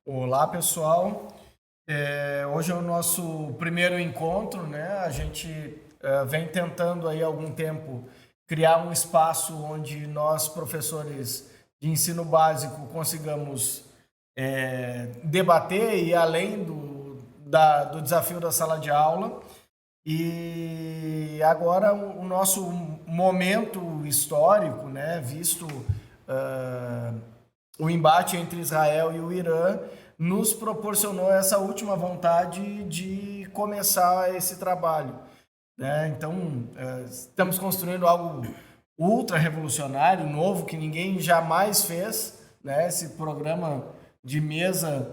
Olá, pessoal. Hoje é o nosso primeiro encontro, né? A gente vem tentando aí há algum tempo criar um espaço onde nós, professores de ensino básico, consigamos debater e ir além do desafio da sala de aula. E agora o nosso momento histórico, né? Visto o embate entre Israel e o Irã, nos proporcionou essa última vontade de começar esse trabalho, né? Então, estamos construindo algo ultra revolucionário, novo, que ninguém jamais fez, né? Esse programa de mesa,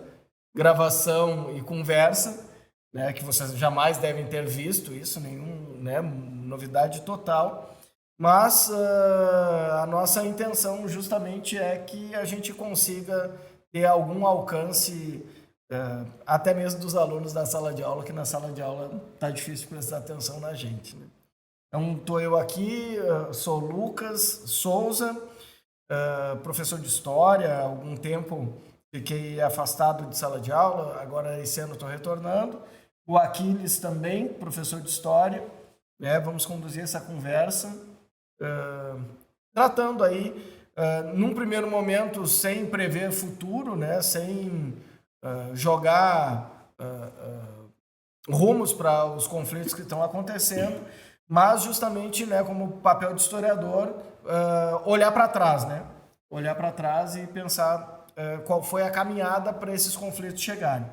gravação e conversa, né? Que vocês jamais devem ter visto isso, né? Novidade total. Mas a nossa intenção justamente é que a gente consiga ter algum alcance, até mesmo dos alunos da sala de aula, que na sala de aula está difícil prestar atenção na gente, né? Então, estou eu aqui, sou Lucas Souza, professor de História. Há algum tempo fiquei afastado de sala de aula, agora esse ano estou retornando. O Aquiles também, professor de História, né? Vamos conduzir essa conversa, tratando aí, num primeiro momento, sem prever futuro, né? Sem jogar rumos para os conflitos que estão acontecendo, mas justamente, né, como papel de historiador, olhar para trás, né? Olhar para trás e pensar qual foi a caminhada para esses conflitos chegarem.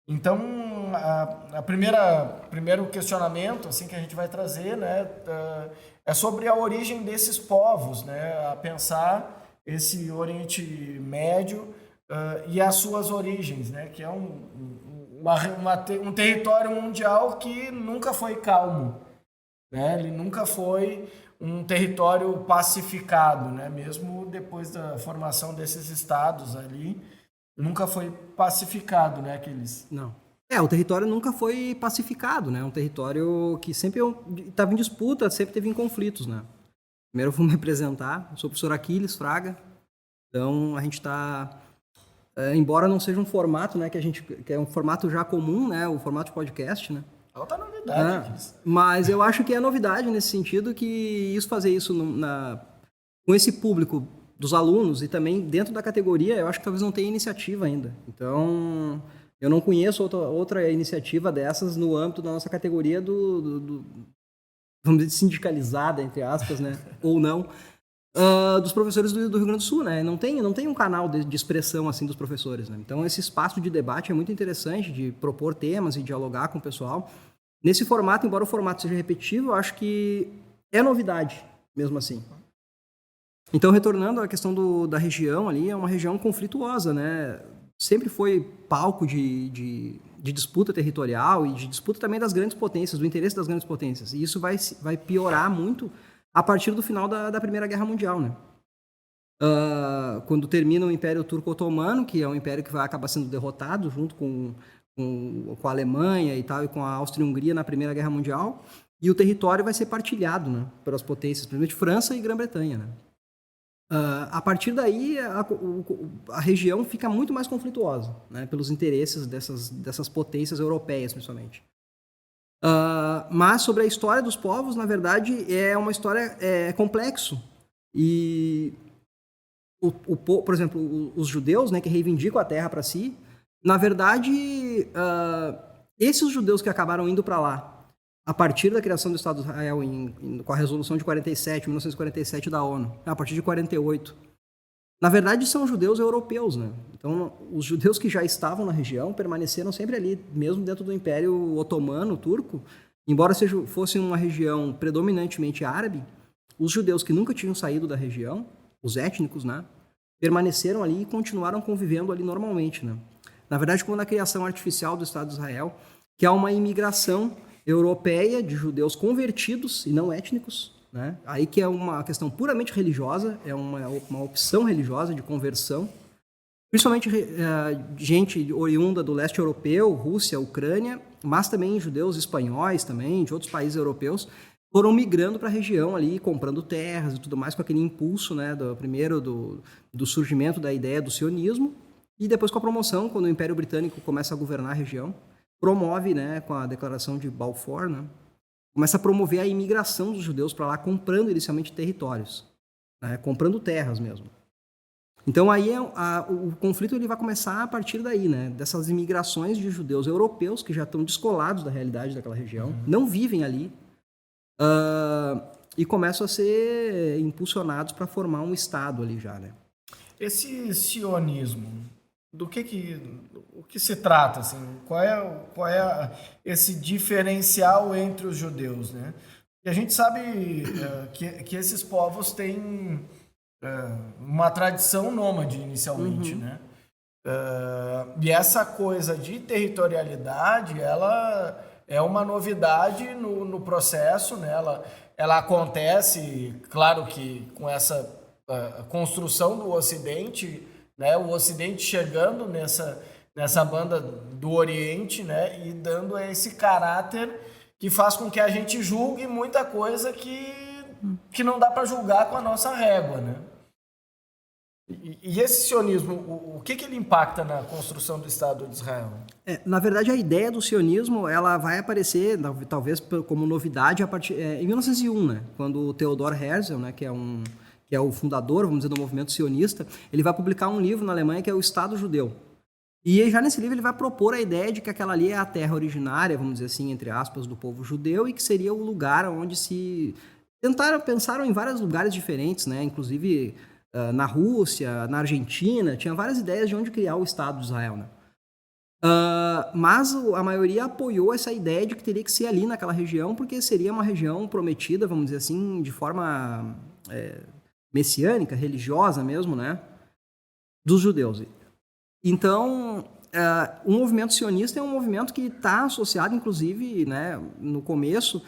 Então, primeiro questionamento assim que a gente vai trazer, né, é sobre a origem desses povos, né, a pensar esse Oriente Médio e as suas origens, né, que é um território mundial que nunca foi calmo, né, ele nunca foi um território pacificado, né, mesmo depois da formação desses estados ali, nunca foi pacificado, né, aqueles... Não. O território nunca foi pacificado, né? É um território que sempre estava em disputa, sempre teve em conflitos, né? Primeiro eu vou me apresentar, eu sou o professor Aquiles Fraga. Então, a gente está... embora não seja um formato, né, que é um formato já comum, né, o formato de podcast, né? Outra novidade. Mas eu acho que é novidade nesse sentido que fazer isso com esse público dos alunos e também dentro da categoria, eu acho que talvez não tenha iniciativa ainda. Então, eu não conheço outra iniciativa dessas no âmbito da nossa categoria vamos dizer, sindicalizada, entre aspas, né? Ou não, dos professores do Rio Grande do Sul, né? Não tem um canal de expressão assim dos professores, né? Então, esse espaço de debate é muito interessante, de propor temas e dialogar com o pessoal. Nesse formato, embora o formato seja repetitivo, eu acho que é novidade, mesmo assim. Então, retornando à questão da região ali, é uma região conflituosa, né? Sempre foi palco de disputa territorial e de disputa também das grandes potências, do interesse das grandes potências. E isso vai piorar muito a partir do final da Primeira Guerra Mundial, né? Quando termina o Império Turco-Otomano, que é um império que vai acabar sendo derrotado junto com a Alemanha e tal, e com a Áustria-Hungria na Primeira Guerra Mundial, e o território vai ser partilhado, né, pelas potências, principalmente França e Grã-Bretanha, né? A partir daí, a região fica muito mais conflituosa, né, pelos interesses dessas potências europeias, principalmente. Mas sobre a história dos povos, na verdade, é uma história complexo. E, por exemplo, os judeus, né, que reivindicam a terra para si, na verdade, esses judeus que acabaram indo para lá, a partir da criação do Estado de Israel com a Resolução de 1947 da ONU, a partir de 48, na verdade são judeus europeus, né? Então, os judeus que já estavam na região permaneceram sempre ali, mesmo dentro do Império Otomano, Turco, embora fosse uma região predominantemente árabe, os judeus que nunca tinham saído da região, os étnicos, né, permaneceram ali e continuaram convivendo ali normalmente, né? Na verdade, quando a criação artificial do Estado de Israel, que é uma imigração europeia de judeus convertidos e não étnicos, né? Aí que é uma questão puramente religiosa, é uma opção religiosa de conversão, principalmente gente oriunda do leste europeu, Rússia, Ucrânia, mas também judeus espanhóis também, de outros países europeus, foram migrando para a região ali, comprando terras e tudo mais, com aquele impulso, né, do surgimento da ideia do sionismo, E depois com a promoção, quando o Império Britânico começa a governar a região, promove, né, com a Declaração de Balfour, né, começa a promover a imigração dos judeus para lá, comprando inicialmente territórios, né, comprando terras mesmo. Então aí o conflito ele vai começar a partir daí, né, dessas imigrações de judeus europeus que já estão descolados da realidade daquela região, não vivem ali, e começam a ser impulsionados para formar um Estado ali já, né. Esse sionismo, o que se trata, assim? Qual é esse diferencial entre os judeus, né? E a gente sabe que esses povos têm uma tradição nômade inicialmente, né? E essa coisa de territorialidade, ela é uma novidade no processo, né? Ela acontece, claro que com essa construção do Ocidente, né? O Ocidente chegando nessa banda do Oriente, né? E dando esse caráter que faz com que a gente julgue muita coisa que não dá para julgar com a nossa régua, né? E esse sionismo, o que ele impacta na construção do Estado de Israel? Na verdade, a ideia do sionismo ela vai aparecer, talvez como novidade, em 1901, né? Quando o Theodor Herzl, né, que é o fundador, vamos dizer, do movimento sionista, ele vai publicar um livro na Alemanha que é o Estado Judeu. E já nesse livro ele vai propor a ideia de que aquela ali é a terra originária, vamos dizer assim, entre aspas, do povo judeu, e que seria o lugar onde se... pensaram em vários lugares diferentes, né? Inclusive na Rússia, na Argentina, tinha várias ideias de onde criar o Estado de Israel, né? Mas a maioria apoiou essa ideia de que teria que ser ali naquela região, porque seria uma região prometida, vamos dizer assim, de forma messiânica, religiosa mesmo, né? Dos judeus. Então, o movimento sionista é um movimento que está associado, inclusive, né, no começo,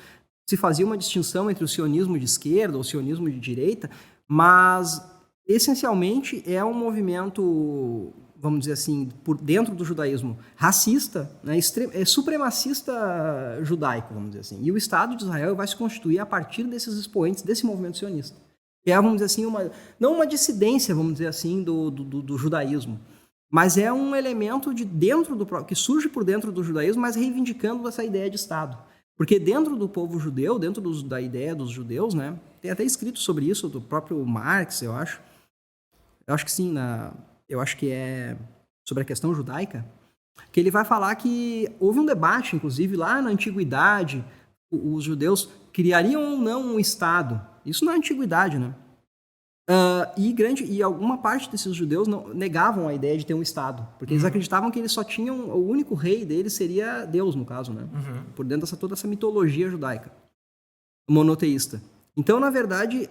se fazia uma distinção entre o sionismo de esquerda ou o sionismo de direita, mas, essencialmente, é um movimento, vamos dizer assim, por dentro do judaísmo, racista, né, supremacista judaico, vamos dizer assim. E o Estado de Israel vai se constituir a partir desses expoentes desse movimento sionista. Que é, vamos dizer assim, não uma dissidência, vamos dizer assim, do judaísmo, mas é um elemento que surge por dentro do judaísmo, mas reivindicando essa ideia de Estado. Porque dentro do povo judeu, da ideia dos judeus, né, tem até escrito sobre isso, do próprio Marx, eu acho. Eu acho que sim, eu acho que é sobre a questão judaica, que ele vai falar que houve um debate, inclusive, lá na Antiguidade, os judeus criariam ou não um Estado. Isso na Antiguidade, né? E alguma parte desses judeus negavam a ideia de ter um Estado, porque eles acreditavam que eles só tinham, o único rei deles seria Deus, no caso, né? Por dentro toda essa mitologia judaica, monoteísta. Então, na verdade,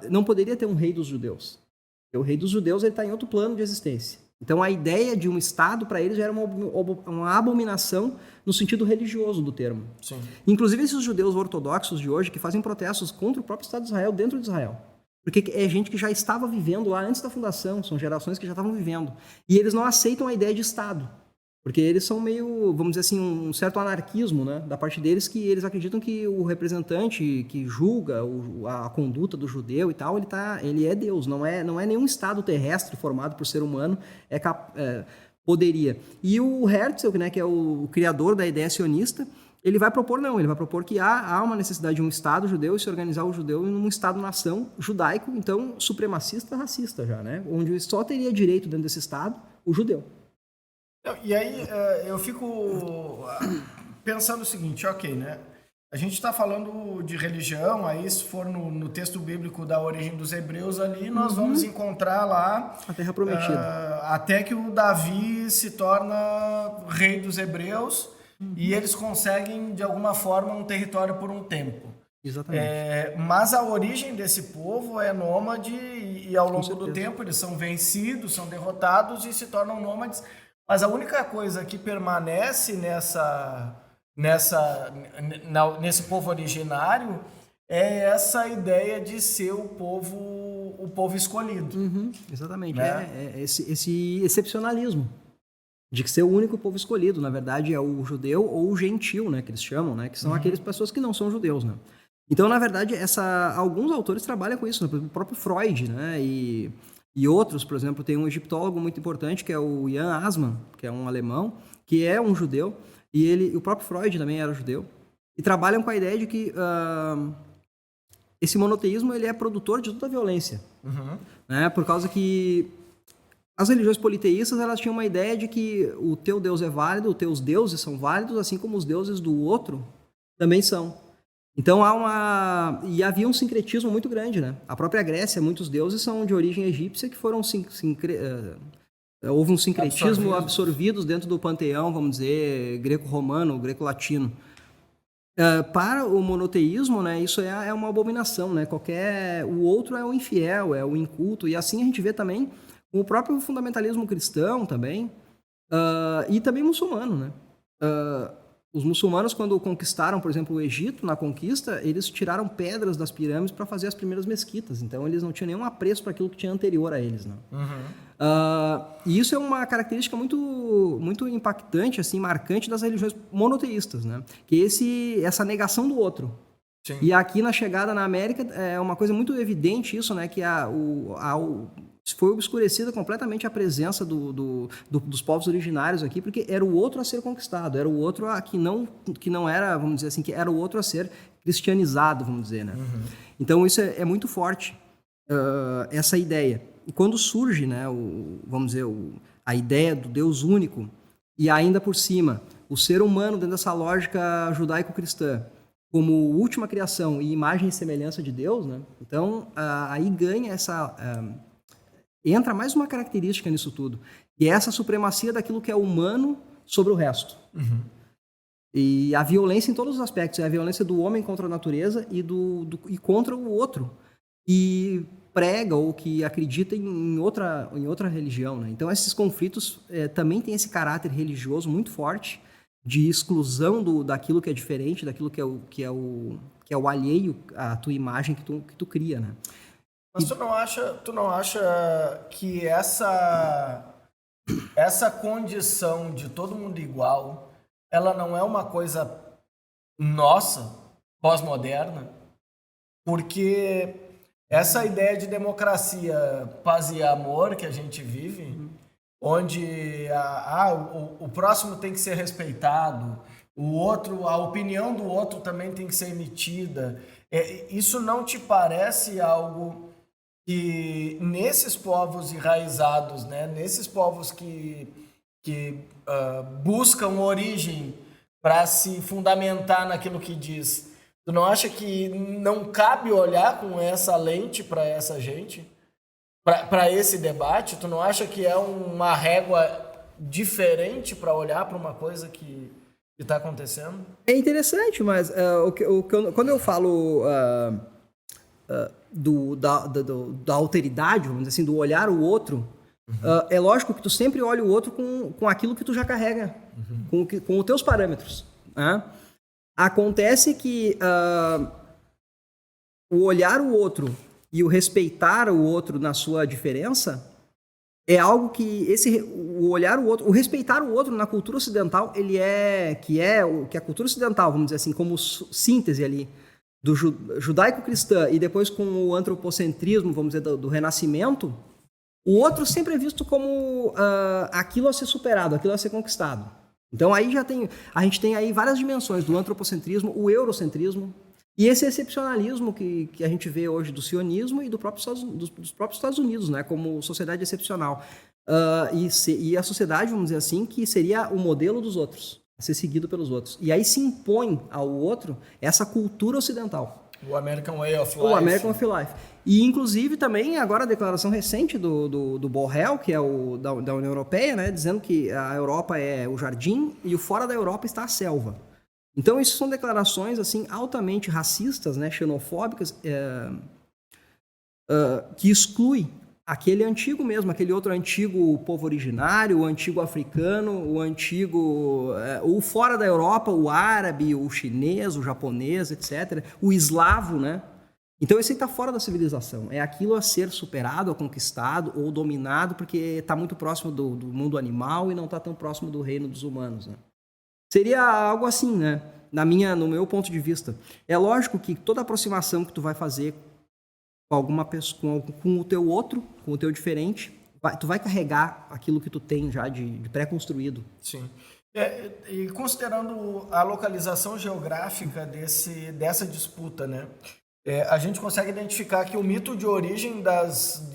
não poderia ter um rei dos judeus. Porque o rei dos judeus está em outro plano de existência. Então, a ideia de um Estado, para eles, já era uma abominação no sentido religioso do termo. Sim. Inclusive, esses judeus ortodoxos de hoje, que fazem protestos contra o próprio Estado de Israel dentro de Israel. Porque é gente que já estava vivendo lá antes da fundação, são gerações que já estavam vivendo. E eles não aceitam a ideia de Estado. Porque eles são meio, vamos dizer assim, um certo anarquismo, né, da parte deles, que eles acreditam que o representante que julga a conduta do judeu e tal, ele é Deus, não é nenhum Estado terrestre formado por ser humano, poderia. E o Herzl, né, que é o criador da ideia sionista, ele vai propor que há uma necessidade de um Estado judeu e se organizar o judeu em um Estado-nação judaico, então supremacista, racista já, né, onde só teria direito dentro desse Estado o judeu. E aí eu fico pensando o seguinte, ok, né? A gente está falando de religião, aí se for no texto bíblico da origem dos hebreus ali, nós vamos encontrar lá... A Terra Prometida. Até que o Davi se torna rei dos hebreus e eles conseguem, de alguma forma, um território por um tempo. Exatamente. Mas a origem desse povo é nômade e ao longo do tempo eles são vencidos, são derrotados e se tornam nômades. Mas a única coisa que permanece nesse povo originário é essa ideia de ser o povo escolhido. Exatamente. Né? Esse excepcionalismo de ser o único povo escolhido. Na verdade, é o judeu ou o gentil, né, que eles chamam, né, que são aquelas pessoas que não são judeus. Né? Então, na verdade, alguns autores trabalham com isso, né? O próprio Freud, né? E e outros, por exemplo, tem um egiptólogo muito importante que é o Jan Assmann, que é um alemão, que é um judeu, e o próprio Freud também era judeu, e trabalham com a ideia de que esse monoteísmo ele é produtor de toda a violência, né? Por causa que as religiões politeístas elas tinham uma ideia de que o teu Deus é válido, os teus deuses são válidos, assim como os deuses do outro também são. Então havia um sincretismo muito grande, né? A própria Grécia, muitos deuses são de origem egípcia que foram houve um sincretismo absorvidos dentro do panteão, vamos dizer, greco-romano, greco-latino. Para o monoteísmo, né, isso é uma abominação, né? O outro é o infiel, é o inculto, e assim a gente vê também o próprio fundamentalismo cristão também, e também muçulmano, né? Os muçulmanos, quando conquistaram, por exemplo, o Egito, na conquista, eles tiraram pedras das pirâmides para fazer as primeiras mesquitas. Então, eles não tinham nenhum apreço para aquilo que tinha anterior a eles. Né? E isso é uma característica muito, muito impactante, assim, marcante das religiões monoteístas, né? Que essa negação do outro. Sim. E aqui, na chegada na América, é uma coisa muito evidente isso, né? Que foi obscurecida completamente a presença dos povos originários aqui, porque era o outro a ser conquistado, era o outro que não era, vamos dizer assim, que era o outro a ser cristianizado, vamos dizer, né? Então isso é muito forte, essa ideia. E quando surge, né, vamos dizer, a ideia do Deus único, e ainda por cima, o ser humano dentro dessa lógica judaico-cristã, como última criação e imagem e semelhança de Deus, né? Então aí ganha entra mais uma característica nisso tudo, que é essa supremacia daquilo que é humano sobre o resto. E a violência em todos os aspectos, é a violência do homem contra a natureza e contra o outro, que prega ou que acredita em outra religião. Né? Então esses conflitos também têm esse caráter religioso muito forte, de exclusão daquilo que é diferente, daquilo que é o alheio à tua imagem que tu cria, né? Mas tu não acha que essa condição de todo mundo igual, ela não é uma coisa nossa, pós-moderna? Porque essa ideia de democracia, paz e amor que a gente vive, onde o próximo tem que ser respeitado, a opinião do outro também tem que ser emitida, isso não te parece algo que nesses povos enraizados, né, nesses povos que buscam origem para se fundamentar naquilo que diz, tu não acha que não cabe olhar com essa lente para essa gente, para esse debate? Tu não acha que é uma régua diferente para olhar para uma coisa que está acontecendo? É interessante, mas quando eu falo da alteridade, vamos dizer assim, do olhar o outro, é lógico que tu sempre olha o outro com aquilo que tu já carrega, com os teus parâmetros. Né? Acontece que o olhar o outro e o respeitar o outro na sua diferença é algo que o olhar o outro, o respeitar o outro na cultura ocidental, que a cultura ocidental, vamos dizer assim, como síntese ali do judaico-cristã e depois com o antropocentrismo, vamos dizer, do renascimento, o outro sempre é visto como aquilo a ser superado, aquilo a ser conquistado. Então aí a gente tem aí várias dimensões do antropocentrismo, o eurocentrismo e esse excepcionalismo que a gente vê hoje do sionismo e dos próprios Estados Unidos, né, como sociedade excepcional. E a sociedade, vamos dizer assim, que seria o modelo dos outros, a ser seguido pelos outros. E aí se impõe ao outro essa cultura ocidental. O American Way of Life. O American Way of Life. E, inclusive, também, agora a declaração recente do Borrell, que é da União Europeia, né, dizendo que a Europa é o jardim e o fora da Europa está a selva. Então, isso são declarações assim, altamente racistas, né, xenofóbicas, que exclui aquele antigo mesmo, aquele outro antigo povo originário, o antigo africano, o fora da Europa, o árabe, o chinês, o japonês, etc., o eslavo, né? Então esse aí está fora da civilização, é aquilo a ser superado, ou conquistado, ou dominado, porque está muito próximo do mundo animal e não está tão próximo do reino dos humanos, né? Seria algo assim, né? No meu ponto de vista. É lógico que toda aproximação que tu vai fazer com alguma pessoa, com o teu outro, com o teu diferente, tu vai carregar aquilo que tu tem já de pré-construído. Sim. E considerando a localização geográfica dessa disputa, né? A gente consegue identificar que o mito de origem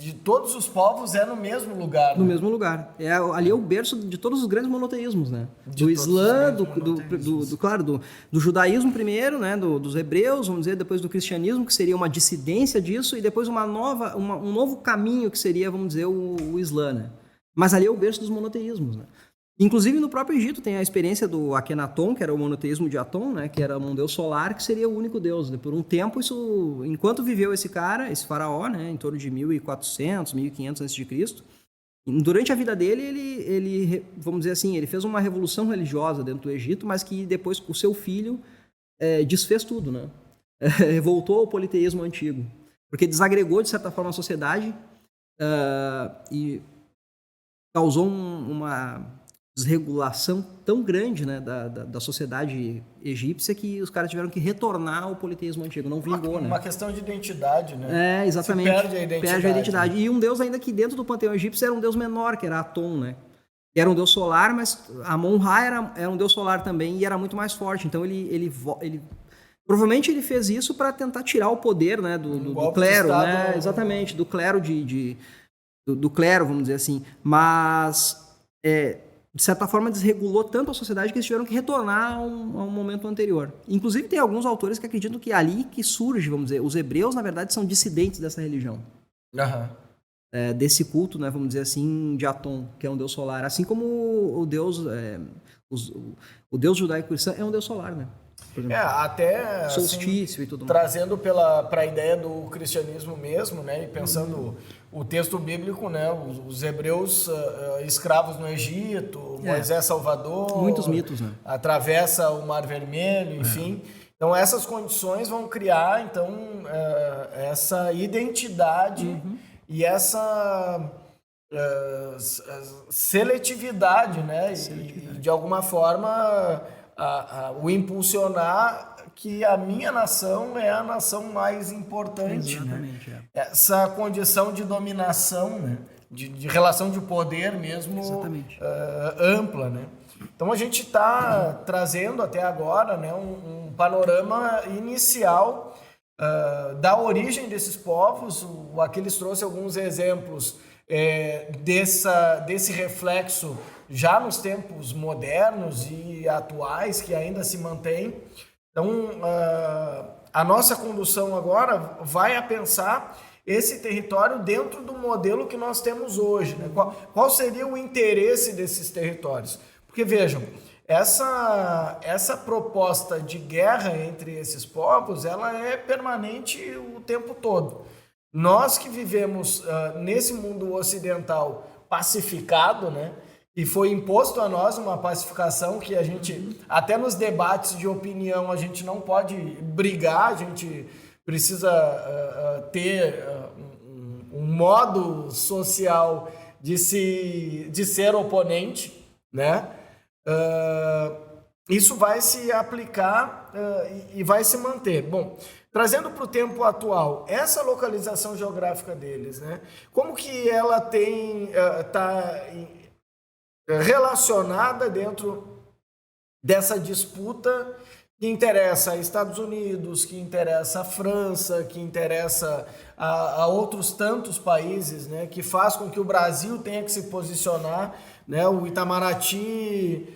de todos os povos é no mesmo lugar. No né? mesmo lugar. Ali é o berço de todos os grandes monoteísmos, né? Do Islã, do judaísmo primeiro, né? Dos hebreus, vamos dizer, depois do cristianismo, que seria uma dissidência disso, e depois um novo caminho, que seria, vamos dizer, o Islã, né? Mas ali é o berço dos monoteísmos, né? Inclusive, no próprio Egito tem a experiência do Akhenaton, que era o monoteísmo de Aton, né, que era um deus solar, que seria o único deus. Por um tempo, enquanto viveu esse esse faraó, né, em torno de 1400, 1500 a.C., durante a vida dele, ele, vamos dizer assim, ele fez uma revolução religiosa dentro do Egito, mas que depois, o seu filho, desfez tudo, né? Voltou ao politeísmo antigo, porque desagregou, de certa forma, a sociedade e causou uma desregulação tão grande, né, da sociedade egípcia, que os caras tiveram que retornar ao politeísmo antigo. Não vingou, né? Uma questão de identidade, né? Exatamente. Se perde a identidade. Perde a identidade. Né? E um deus ainda que dentro do panteão egípcio era um deus menor, que era Aton, né? Era um deus solar, mas Amon-Ra era um deus solar também e era muito mais forte. Então ele provavelmente ele fez isso para tentar tirar o poder, né, do clero, né? Exatamente, do clero do clero, vamos dizer assim. Mas de certa forma, desregulou tanto a sociedade que eles tiveram que retornar a um momento anterior. Inclusive, tem alguns autores que acreditam que ali que surge, vamos dizer, os hebreus, na verdade, são dissidentes dessa religião. Desse culto, né, vamos dizer assim, de Aton, que é um deus solar. Assim como o deus judaico cristão é um deus solar, né? Até solstício, assim, e tudo mais. Trazendo para a ideia do cristianismo mesmo, né, e pensando o texto bíblico, né, os hebreus escravos no Egito, Moisés Salvador, muitos mitos, né? Atravessa o Mar Vermelho, enfim. Então essas condições vão criar então essa identidade e essa seletividade, né, e de alguma forma o impulsionar que a minha nação é a nação mais importante. Exatamente, né? Essa condição de dominação, né? de relação de poder mesmo ampla. Né? Então a gente está trazendo até agora, né, um panorama inicial da origem desses povos. O Aquiles trouxe alguns exemplos desse reflexo já nos tempos modernos e atuais, que ainda se mantém. Então, a nossa condução agora vai a pensar esse território dentro do modelo que nós temos hoje. Né? Qual seria o interesse desses territórios? Porque, vejam, essa proposta de guerra entre esses povos, ela é permanente o tempo todo. Nós que vivemos nesse mundo ocidental pacificado, né? E foi imposto a nós uma pacificação que a gente, até nos debates de opinião, a gente não pode brigar, a gente precisa ter um modo social de ser oponente, né? Isso vai se aplicar e vai se manter. Bom, trazendo para o tempo atual, essa localização geográfica deles, né? Como que ela está relacionada dentro dessa disputa que interessa a Estados Unidos, que interessa a França, que interessa a outros tantos países, né, que faz com que o Brasil tenha que se posicionar, né? O Itamaraty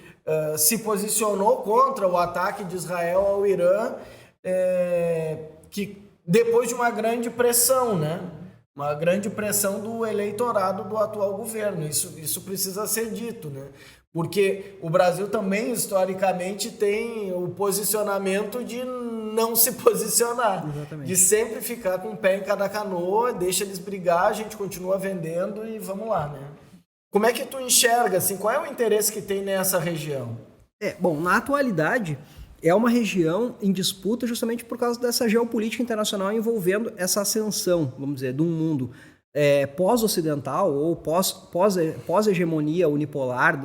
se posicionou contra o ataque de Israel ao Irã, que depois de uma grande pressão, né? Uma grande pressão do eleitorado do atual governo. Isso precisa ser dito, né? Porque o Brasil também, historicamente, tem o posicionamento de não se posicionar. Exatamente. De sempre ficar com o pé em cada canoa, deixa eles brigar, a gente continua vendendo e vamos lá, né? Como é que tu enxerga, assim, qual é o interesse que tem nessa região? Bom, na atualidade, é uma região em disputa justamente por causa dessa geopolítica internacional envolvendo essa ascensão, vamos dizer, de um mundo pós-ocidental ou pós-hegemonia unipolar,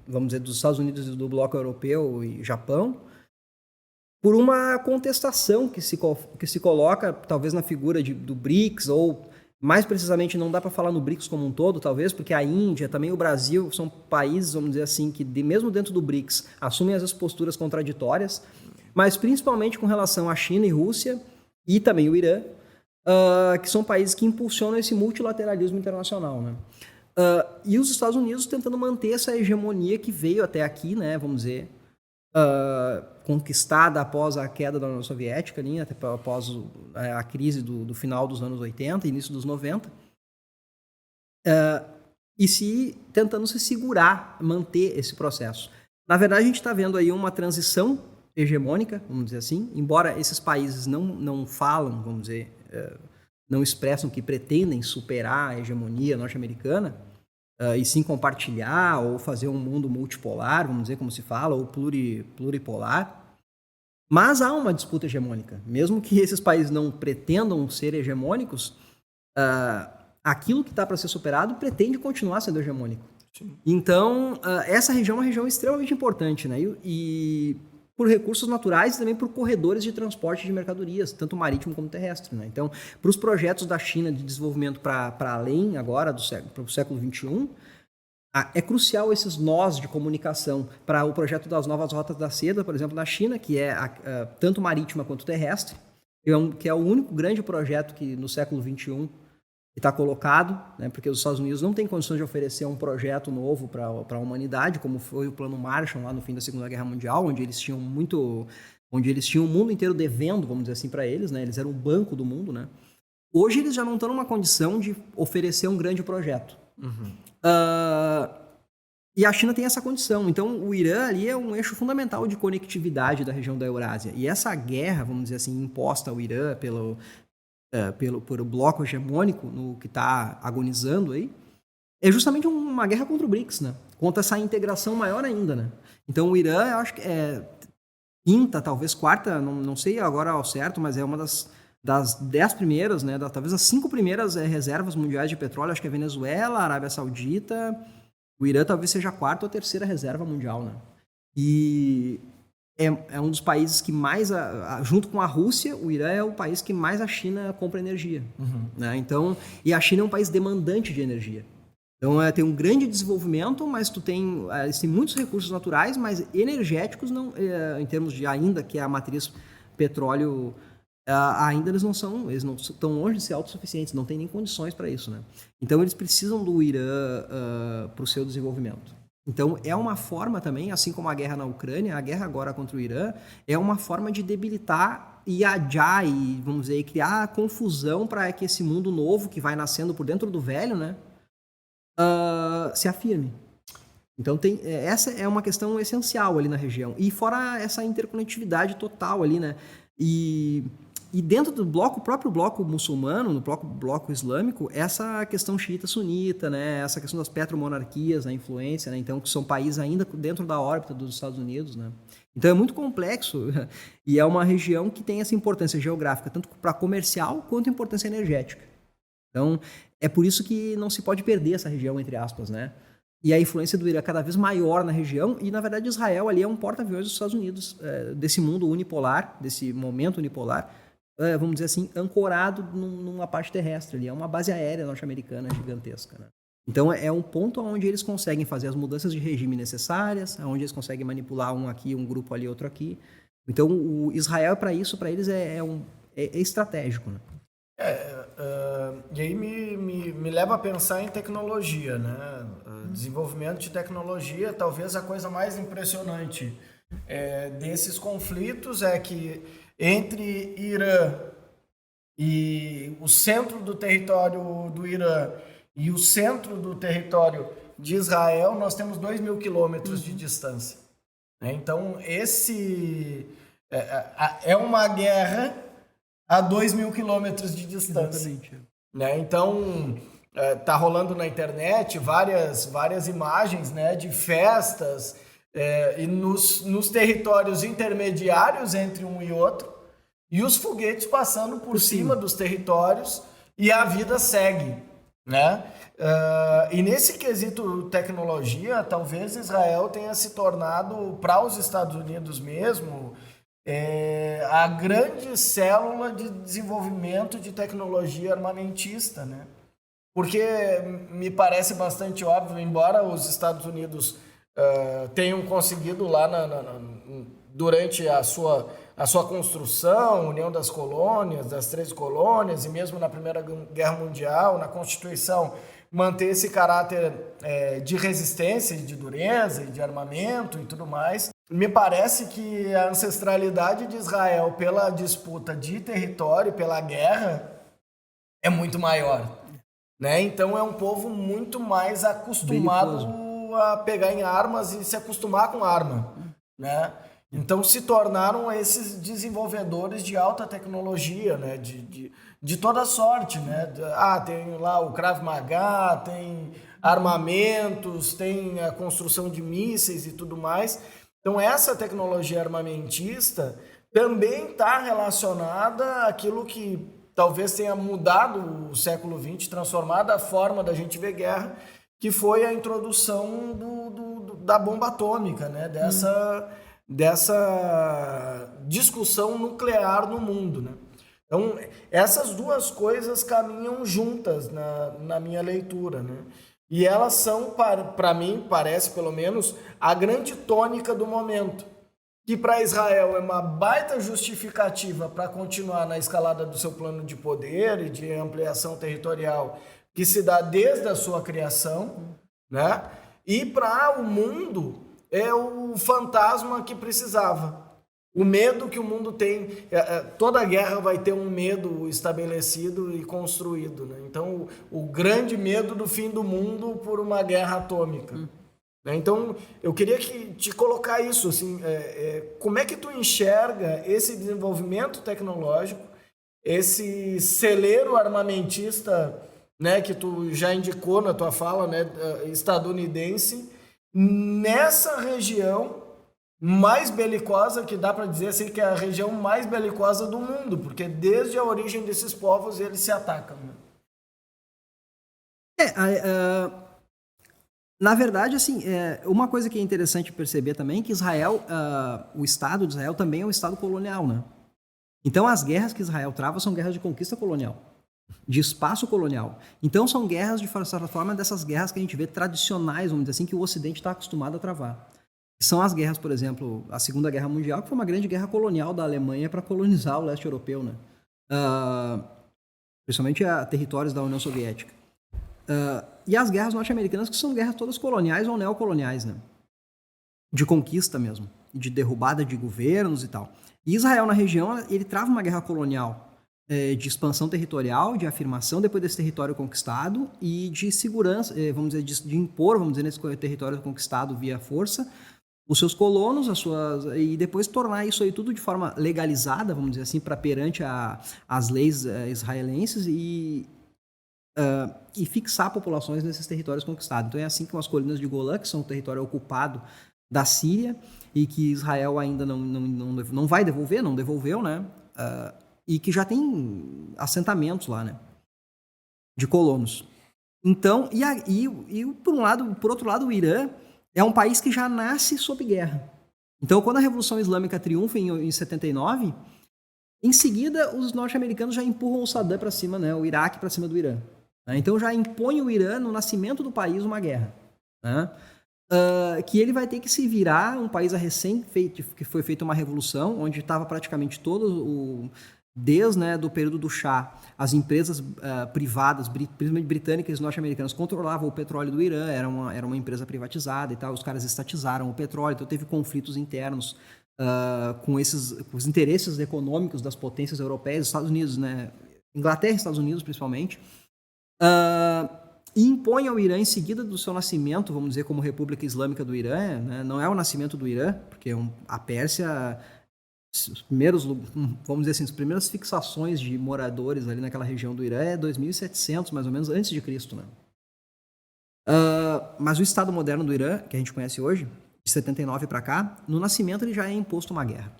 vamos dizer, dos Estados Unidos e do bloco europeu e Japão, por uma contestação que se coloca, talvez na figura do BRICS, ou mais precisamente não dá para falar no BRICS como um todo, talvez, porque a Índia, também o Brasil, são países, vamos dizer assim, que mesmo dentro do BRICS assumem as posturas contraditórias, mas principalmente com relação à China e Rússia, e também o Irã, que são países que impulsionam esse multilateralismo internacional, né? E os Estados Unidos tentando manter essa hegemonia que veio até aqui, né, vamos dizer, conquistada após a queda da União Soviética, ali, até após a crise do final dos anos 80, início dos 90, e tentando se segurar, manter esse processo. Na verdade, a gente está vendo aí uma transição hegemônica, vamos dizer assim, embora esses países não falam, vamos dizer, não expressam que pretendem superar a hegemonia norte-americana, e sim compartilhar ou fazer um mundo multipolar, vamos dizer como se fala, ou pluripolar. Mas há uma disputa hegemônica. Mesmo que esses países não pretendam ser hegemônicos, aquilo que está para ser superado pretende continuar sendo hegemônico. Sim. Então, essa região é uma região extremamente importante, né? E por recursos naturais e também por corredores de transporte de mercadorias, tanto marítimo como terrestre, né? Então, para os projetos da China de desenvolvimento para além agora para o século XXI, é crucial esses nós de comunicação para o projeto das novas rotas da seda, por exemplo, na China, que é tanto marítima quanto terrestre, que é o único grande projeto que no século XXI está colocado, né, porque os Estados Unidos não têm condições de oferecer um projeto novo para a humanidade, como foi o Plano Marshall lá no fim da Segunda Guerra Mundial, onde eles tinham o mundo inteiro devendo, vamos dizer assim, para eles, né, eles eram o banco do mundo, né. Hoje eles já não estão numa condição de oferecer um grande projeto. Uhum. E a China tem essa condição. Então, o Irã ali é um eixo fundamental de conectividade da região da Eurásia. E essa guerra, vamos dizer assim, imposta ao Irã por o bloco hegemônico no que está agonizando aí, é justamente uma guerra contra o BRICS, né? Contra essa integração maior ainda, né? Então, o Irã, eu acho que é quinta, talvez quarta, não sei agora ao certo, mas é uma das 10 primeiras, né? Talvez as 5 primeiras reservas mundiais de petróleo, acho que é Venezuela, Arábia Saudita, o Irã talvez seja a 4ª ou 3ª reserva mundial, né? E é um dos países que mais, junto com a Rússia, o Irã é o país que mais a China compra energia. Uhum. Né? Então, e a China é um país demandante de energia. Então, tem um grande desenvolvimento, mas eles têm muitos recursos naturais, mas energéticos, não, em termos de ainda que é a matriz petróleo, ainda eles não estão longe de ser autossuficientes, não têm nem condições para isso. Né? Então, eles precisam do Irã para o seu desenvolvimento. Então, é uma forma também, assim como a guerra na Ucrânia, a guerra agora contra o Irã, é uma forma de debilitar e adiar e, vamos dizer, criar confusão para que esse mundo novo que vai nascendo por dentro do velho, né, se afirme. Então, essa é uma questão essencial ali na região. E fora essa interconectividade total ali, né, e dentro do próprio bloco muçulmano, no bloco islâmico, essa questão xiita-sunita, né, essa questão das petromonarquias, a influência, né, então, que são países ainda dentro da órbita dos Estados Unidos, né. Então é muito complexo e é uma região que tem essa importância geográfica, tanto para comercial quanto importância energética. Então é por isso que não se pode perder essa região, entre aspas, né. E a influência do Irã é cada vez maior na região e, na verdade, Israel ali é um porta-aviões dos Estados Unidos, desse mundo unipolar, desse momento unipolar, vamos dizer assim, ancorado numa parte terrestre ali. É uma base aérea norte-americana gigantesca, né? Então, é um ponto onde eles conseguem fazer as mudanças de regime necessárias, onde eles conseguem manipular um aqui, um grupo ali, outro aqui. Então, o Israel, para eles, é estratégico, né? E aí me leva a pensar em tecnologia, né? Desenvolvimento de tecnologia, talvez a coisa mais impressionante desses conflitos é que entre Irã e o centro do território do Irã e o centro do território de Israel, nós temos 2.000 quilômetros de distância. Então, é uma guerra a 2.000 quilômetros de distância. Exatamente. Né? Então, tá rolando na internet várias imagens, né, de festas e nos territórios intermediários entre um e outro, e os foguetes passando por cima dos territórios e a vida segue, né? E nesse quesito tecnologia, talvez Israel tenha se tornado, para os Estados Unidos mesmo, a grande célula de desenvolvimento de tecnologia armamentista, né? Porque me parece bastante óbvio, embora os Estados Unidos tenham conseguido lá durante a sua construção, União das Colônias, das 13 colônias, e mesmo na Primeira Guerra Mundial, na Constituição, manter esse caráter de resistência, de dureza, de armamento e tudo mais. Me parece que a ancestralidade de Israel pela disputa de território, pela guerra, é muito maior. Né? Então é um povo muito mais acostumado a pegar em armas e se acostumar com arma, né? Então se tornaram esses desenvolvedores de alta tecnologia, né? De toda sorte, né? Tem lá o Krav Maga, tem armamentos, tem a construção de mísseis e tudo mais. Então essa tecnologia armamentista também está relacionada àquilo que talvez tenha mudado o século XX, transformado a forma da gente ver guerra, que foi a introdução da bomba atômica, né? Dessa discussão nuclear no mundo, né? Então, essas duas coisas caminham juntas na minha leitura, né? E elas são, para mim, parece pelo menos, a grande tônica do momento. Que para Israel é uma baita justificativa para continuar na escalada do seu plano de poder e de ampliação territorial que se dá desde a sua criação, né? E para o mundo é o fantasma que precisava. O medo que o mundo tem, toda guerra vai ter um medo estabelecido e construído, né? Então, o grande medo do fim do mundo por uma guerra atômica. Então, eu queria te colocar isso, assim, como é que tu enxerga esse desenvolvimento tecnológico, esse celeiro armamentista, né, que tu já indicou na tua fala, né, estadunidense, nessa região mais belicosa, que dá para dizer assim, que é a região mais belicosa do mundo, porque desde a origem desses povos eles se atacam. Né? Na verdade, assim, uma coisa que é interessante perceber também é que Israel, o Estado de Israel também é um Estado colonial, né? Então, as guerras que Israel trava são guerras de conquista colonial, de espaço colonial. Então, são guerras, de certa forma, dessas guerras que a gente vê tradicionais, vamos dizer assim, que o Ocidente está acostumado a travar. São as guerras, por exemplo, a Segunda Guerra Mundial, que foi uma grande guerra colonial da Alemanha para colonizar o leste europeu, né? Principalmente territórios da União Soviética. E as guerras norte-americanas, que são guerras todas coloniais ou neocoloniais, né? De conquista mesmo, de derrubada de governos e tal. E Israel, na região, ele trava uma guerra colonial de expansão territorial, de afirmação depois desse território conquistado e de segurança, vamos dizer, de impor, vamos dizer, nesse território conquistado via força, os seus colonos, e depois tornar isso aí tudo de forma legalizada, vamos dizer assim, para perante as leis israelenses e fixar populações nesses territórios conquistados. Então é assim que as colinas de Golã, que são o território ocupado da Síria e que Israel ainda não vai devolver, não devolveu, né? E que já tem assentamentos lá, né? De colonos. Então, por outro lado, o Irã é um país que já nasce sob guerra. Então, quando a Revolução Islâmica triunfa em 79, em seguida os norte-americanos já empurram o Saddam para cima, né? O Iraque para cima do Irã. Então já impõe o Irã, no nascimento do país, uma guerra. Né? Que ele vai ter que se virar, um país recém-feito, que foi feita uma revolução, onde estava praticamente desde, né, do período do Shah, as empresas privadas, principalmente britânicas e norte-americanas, controlavam o petróleo do Irã, era uma empresa privatizada e tal, os caras estatizaram o petróleo, então teve conflitos internos com os interesses econômicos das potências europeias, Estados Unidos, né, Inglaterra e Estados Unidos principalmente, e impõe ao Irã, em seguida do seu nascimento, vamos dizer, como República Islâmica do Irã, né? Não é o nascimento do Irã, porque a Pérsia, vamos dizer assim, as primeiras fixações de moradores ali naquela região do Irã é 2700, mais ou menos, antes de Cristo, né? Mas o Estado moderno do Irã, que a gente conhece hoje, de 79 para cá, no nascimento ele já é imposto uma guerra.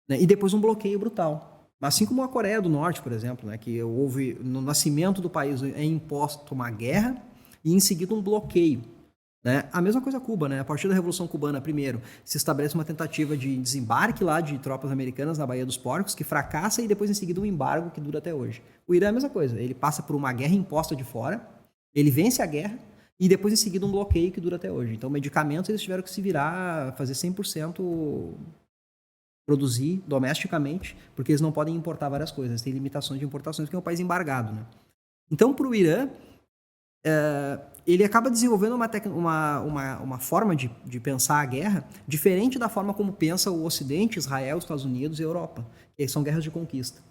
Né? E depois um bloqueio brutal. Assim como a Coreia do Norte, por exemplo, né, que houve, no nascimento do país, é imposto uma guerra e em seguida um bloqueio. Né? A mesma coisa Cuba, né? A partir da Revolução Cubana, primeiro, se estabelece uma tentativa de desembarque lá de tropas americanas na Baía dos Porcos, que fracassa, e depois em seguida um embargo que dura até hoje. O Irã é a mesma coisa, ele passa por uma guerra imposta de fora, ele vence a guerra, e depois em seguida um bloqueio que dura até hoje. Então, medicamentos eles tiveram que se virar, fazer 100% produzir domesticamente, porque eles não podem importar várias coisas, tem limitações de importações, porque é um país embargado, né? Então, para o Irã, ele acaba desenvolvendo uma forma de pensar a guerra diferente da forma como pensa o Ocidente, Israel, os Estados Unidos e a Europa, que são guerras de conquista.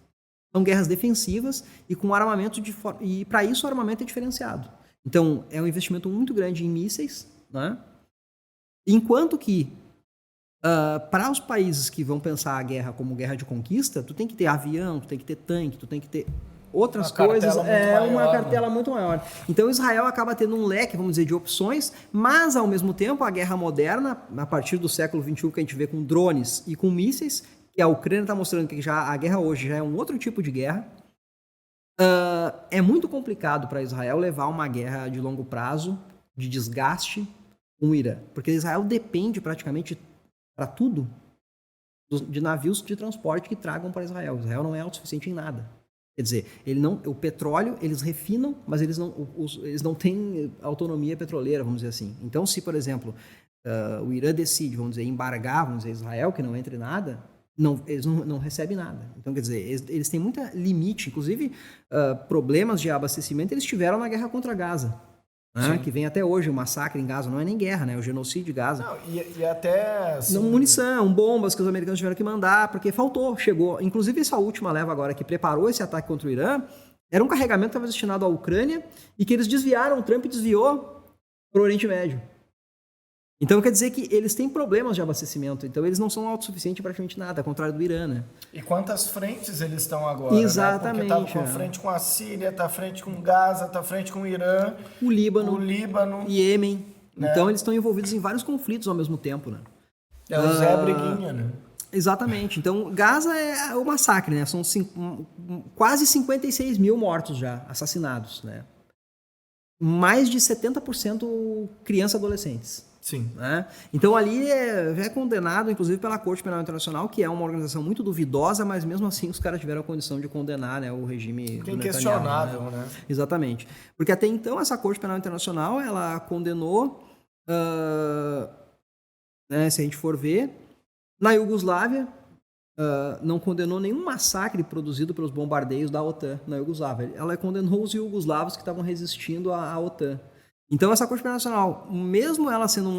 São guerras defensivas e com armamento e para isso o armamento é diferenciado. Então, é um investimento muito grande em mísseis, né? Enquanto que para os países que vão pensar a guerra como guerra de conquista, tu tem que ter avião, tu tem que ter tanque, tu tem que ter outras coisas, uma cartela muito maior. Então Israel acaba tendo um leque, vamos dizer, de opções, mas ao mesmo tempo a guerra moderna, a partir do século XXI, que a gente vê com drones e com mísseis, que a Ucrânia está mostrando que já a guerra hoje já é um outro tipo de guerra, é muito complicado para Israel levar uma guerra de longo prazo, de desgaste, com o Irã, porque Israel depende praticamente para tudo de navios de transporte que tragam para Israel. Israel não é autossuficiente em nada. Quer dizer, o petróleo eles refinam, mas eles não têm autonomia petroleira, vamos dizer assim. Então, se, por exemplo, o Irã decide, vamos dizer, embargar, vamos dizer, Israel, que não entre nada, eles não recebem nada. Então, quer dizer, eles têm muita limite. Inclusive, problemas de abastecimento eles tiveram na guerra contra Gaza. Que vem até hoje, o massacre em Gaza, não é nem guerra, né? O genocídio de Gaza. Não, e até... Assim... Munição, bombas que os americanos tiveram que mandar, porque chegou. Inclusive, essa última leva agora que preparou esse ataque contra o Irã, era um carregamento que estava destinado à Ucrânia e que eles desviaram, o Trump desviou para o Oriente Médio. Então, quer dizer que eles têm problemas de abastecimento, então eles não são autossuficientes em praticamente nada, ao contrário do Irã, né? E quantas frentes eles estão agora, exatamente, né? Porque estavam frente com a Síria, tá frente com Gaza, tá frente com o Irã, o Líbano, Iêmen. Né? Então, eles estão envolvidos em vários conflitos ao mesmo tempo, né? É o Zé Briguinha, né? Exatamente. Então, Gaza é o massacre, né? São quase 56 mil mortos já, assassinados, né? Mais de 70% crianças e adolescentes. Sim. Né? Então ali é condenado, inclusive, pela Corte Penal Internacional, que é uma organização muito duvidosa, mas mesmo assim os caras tiveram a condição de condenar, né, o regime do inquestionável, né? Exatamente. Porque até então essa Corte Penal Internacional, ela condenou, né, se a gente for ver, na Iugoslávia, não condenou nenhum massacre produzido pelos bombardeios da OTAN na Iugoslávia. Ela condenou os iugoslavos que estavam resistindo à OTAN. Então, essa Corte Internacional, mesmo ela sendo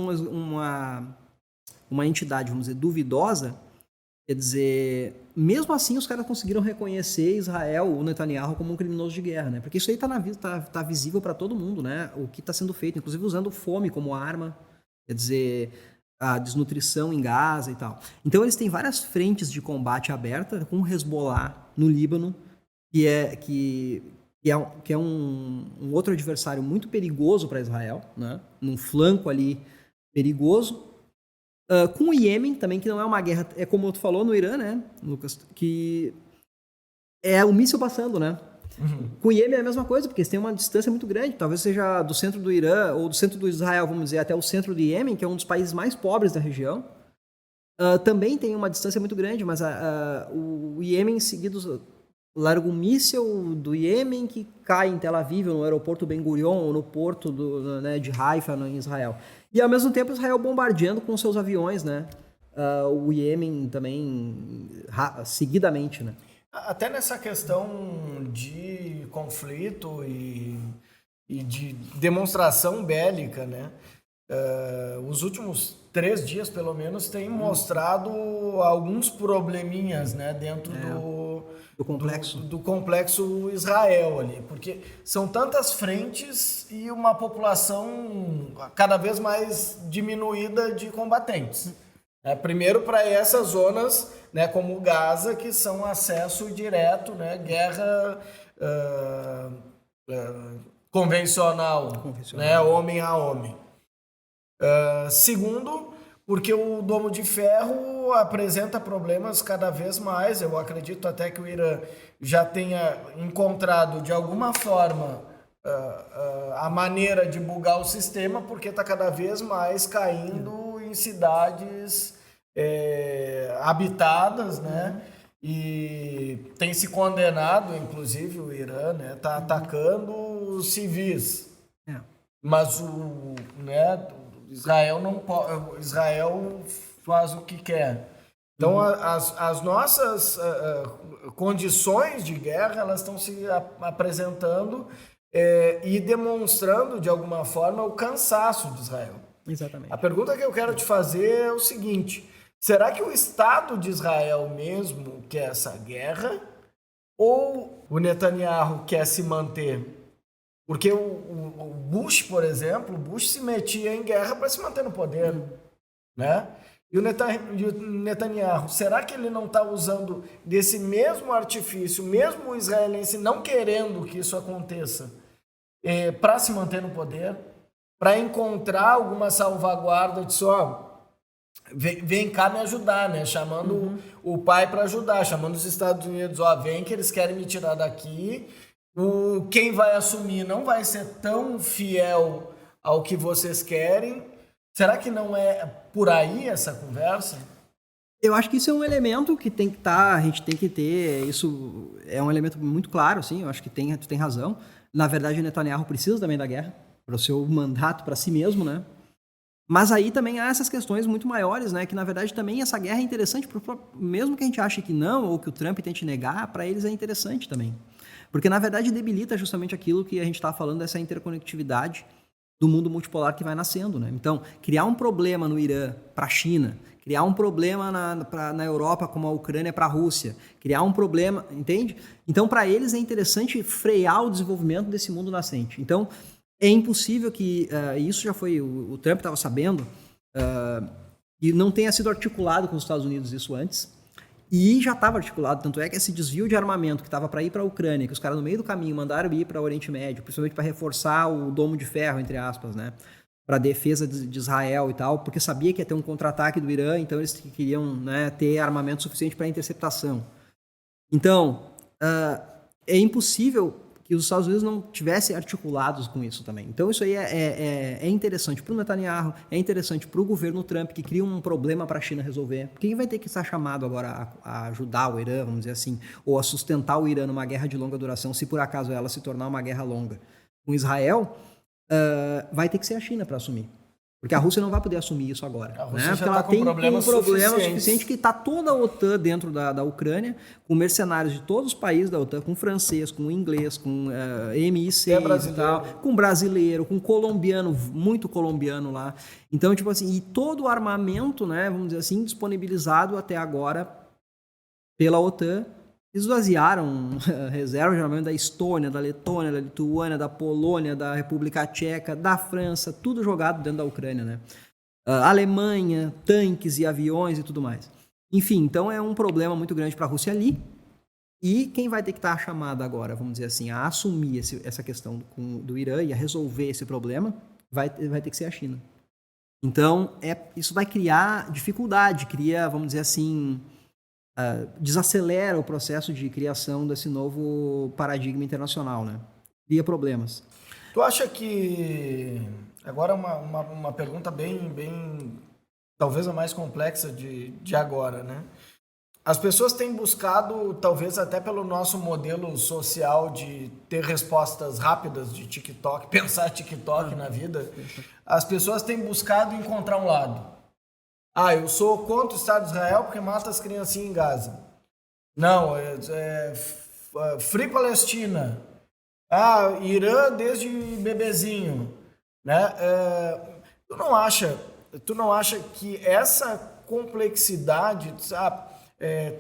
uma entidade, vamos dizer, duvidosa, quer dizer, mesmo assim os caras conseguiram reconhecer Israel, o Netanyahu, como um criminoso de guerra, né? Porque isso aí tá visível para todo mundo, né? O que está sendo feito, inclusive usando fome como arma, quer dizer, a desnutrição em Gaza e tal. Então, eles têm várias frentes de combate aberta, com o Hezbollah no Líbano, que é um outro adversário muito perigoso para Israel, né? Num flanco ali perigoso. Com o Iêmen também, que não é uma guerra, é como tu falou no Irã, né, Lucas, que é o míssil passando, né? Uhum. Com o Iêmen é a mesma coisa, porque eles têm uma distância muito grande, talvez seja do centro do Irã ou do centro do Israel, vamos dizer, até o centro do Iêmen, que é um dos países mais pobres da região. Também tem uma distância muito grande, mas o Iêmen em seguida larga um míssil do Iêmen que cai em Tel Aviv, no aeroporto Ben Gurion, ou no porto de Haifa, em Israel. E, ao mesmo tempo, Israel bombardeando com seus aviões, né? O Iêmen também, seguidamente, né? Até nessa questão de conflito e de demonstração bélica, né? Os últimos 3 dias, pelo menos, têm mostrado alguns probleminhas, né? Dentro do complexo Israel ali, porque são tantas frentes e uma população cada vez mais diminuída de combatentes. Primeiro para essas zonas, né, como Gaza, que são acesso direto, né, guerra convencional, né, homem a homem. Segundo, porque o Domo de Ferro apresenta problemas cada vez mais. Eu acredito até que o Irã já tenha encontrado, de alguma forma, a maneira de bugar o sistema, porque está cada vez mais caindo em cidades habitadas, né? E tem se condenado, inclusive, o Irã, né? Está atacando os civis. Mas Israel não pode, Israel faz o que quer. Então, as nossas condições de guerra, elas estão se apresentando e demonstrando, de alguma forma, o cansaço de Israel. Exatamente. A pergunta que eu quero te fazer é o seguinte: será que o Estado de Israel mesmo quer essa guerra? Ou o Netanyahu quer se manter? Porque o Bush, por exemplo, o Bush se metia em guerra para se manter no poder, né? E o Netanyahu, será que ele não está usando desse mesmo artifício, mesmo o israelense não querendo que isso aconteça, para se manter no poder, para encontrar alguma salvaguarda de só vem cá me ajudar, né? Chamando o pai para ajudar, chamando os Estados Unidos, vem que eles querem me tirar daqui. Quem vai assumir não vai ser tão fiel ao que vocês querem. Será que não é por aí essa conversa? Eu acho que isso é um elemento que tem que estar, a gente tem que ter, isso é um elemento muito claro, sim, eu acho que tu tem razão. Na verdade, o Netanyahu precisa também da guerra, para o seu mandato para si mesmo, né? Mas aí também há essas questões muito maiores, né? Que na verdade também essa guerra é interessante, mesmo que a gente ache que não, ou que o Trump tente negar, para eles é interessante também. Porque na verdade debilita justamente aquilo que a gente está falando, dessa interconectividade do mundo multipolar que vai nascendo, né? Então, criar um problema no Irã para a China, criar um problema na Europa como a Ucrânia para a Rússia, criar um problema, entende? Então, para eles é interessante frear o desenvolvimento desse mundo nascente. Então, é impossível que, isso já foi, o Trump estava sabendo, e não tenha sido articulado com os Estados Unidos isso antes, e já estava articulado, tanto é que esse desvio de armamento que estava para ir para a Ucrânia, que os caras no meio do caminho mandaram ir para o Oriente Médio, principalmente para reforçar o domo de ferro, entre aspas, né? Para a defesa de Israel e tal, porque sabia que ia ter um contra-ataque do Irã, então eles queriam, né, ter armamento suficiente para interceptação. Então, é impossível que os Estados Unidos não tivessem articulados com isso também. Então isso aí é interessante para o Netanyahu, é interessante para o governo Trump, que cria um problema para a China resolver. Quem vai ter que estar chamado agora a ajudar o Irã, vamos dizer assim, ou a sustentar o Irã numa guerra de longa duração, se por acaso ela se tornar uma guerra longa com Israel, vai ter que ser a China para assumir. Porque a Rússia não vai poder assumir isso agora. A Rússia Porque já ela tá tem com um problema suficiente que está toda a OTAN dentro da Ucrânia, com mercenários de todos os países da OTAN, com francês, com inglês, com MI6 e tal, com brasileiro, com colombiano, muito colombiano lá. Então, tipo assim, e todo o armamento, né, vamos dizer assim, disponibilizado até agora pela OTAN, esvaziaram reservas de armamento da Estônia, da Letônia, da Lituânia, da Polônia, da República Tcheca, da França, tudo jogado dentro da Ucrânia, né? Alemanha, tanques e aviões e tudo mais. Enfim, então é um problema muito grande para a Rússia ali. E quem vai ter que estar chamado agora, vamos dizer assim, a assumir essa questão do Irã e a resolver esse problema, vai ter que ser a China. Então, isso vai criar dificuldade, vamos dizer assim, desacelera o processo de criação desse novo paradigma internacional, né? Cria problemas. Tu acha que... Agora uma pergunta bem talvez a mais complexa de agora, né? As pessoas têm buscado, talvez até pelo nosso modelo social de ter respostas rápidas de TikTok, pensar TikTok na vida, as pessoas têm buscado encontrar um lado. Eu sou contra o Estado de Israel porque mata as criancinhas em Gaza. Não, Free Palestina. Irã desde bebezinho. Né? Tu não acha que essa complexidade,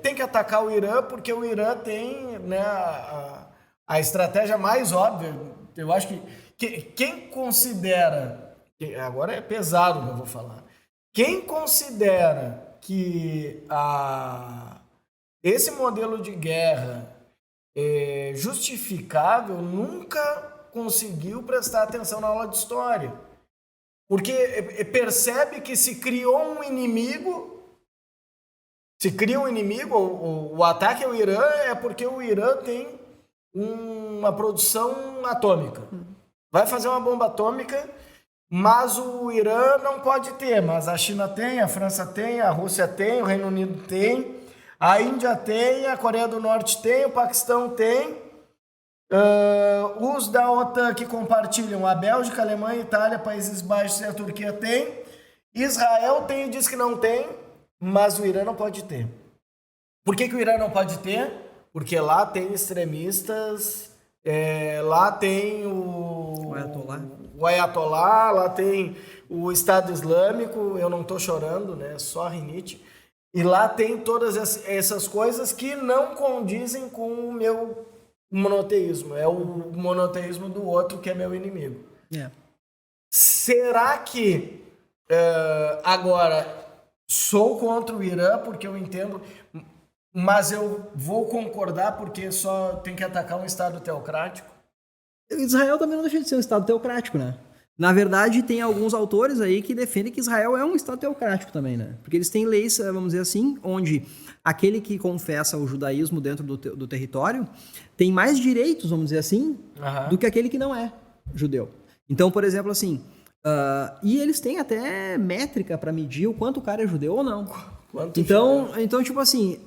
tem que atacar o Irã porque o Irã tem, né, a estratégia mais óbvia? Eu acho que quem considera, agora é pesado o que eu vou falar, quem considera que esse modelo de guerra é justificável nunca conseguiu prestar atenção na aula de história. Porque percebe que se criou um inimigo, o ataque ao Irã é porque o Irã tem uma produção atômica. vai fazer uma bomba atômica, mas o Irã não pode ter, mas a China tem, a França tem, a Rússia tem, o Reino Unido tem, a Índia tem, a Coreia do Norte tem, o Paquistão tem, os da OTAN que compartilham, a Bélgica, a Alemanha, a Itália, Países Baixos e a Turquia tem, Israel tem e diz que não tem, mas o Irã não pode ter. Por que o Irã não pode ter? Porque lá tem extremistas, lá tem o Ayatollah, lá tem o Estado Islâmico, eu não estou chorando, né? Só rinite. E lá tem todas essas coisas que não condizem com o meu monoteísmo. É o monoteísmo do outro que é meu inimigo. Será que agora sou contra o Irã porque eu entendo, mas eu vou concordar porque só tem que atacar um Estado teocrático? Israel também não deixa de ser um Estado teocrático, né? Na verdade, tem alguns autores aí que defendem que Israel é um Estado teocrático também, né? Porque eles têm leis, vamos dizer assim, onde aquele que confessa o judaísmo dentro do território tem mais direitos, vamos dizer assim, do que aquele que não é judeu. Então, por exemplo, assim, e eles têm até métrica para medir o quanto o cara é judeu ou não. Então, tipo assim,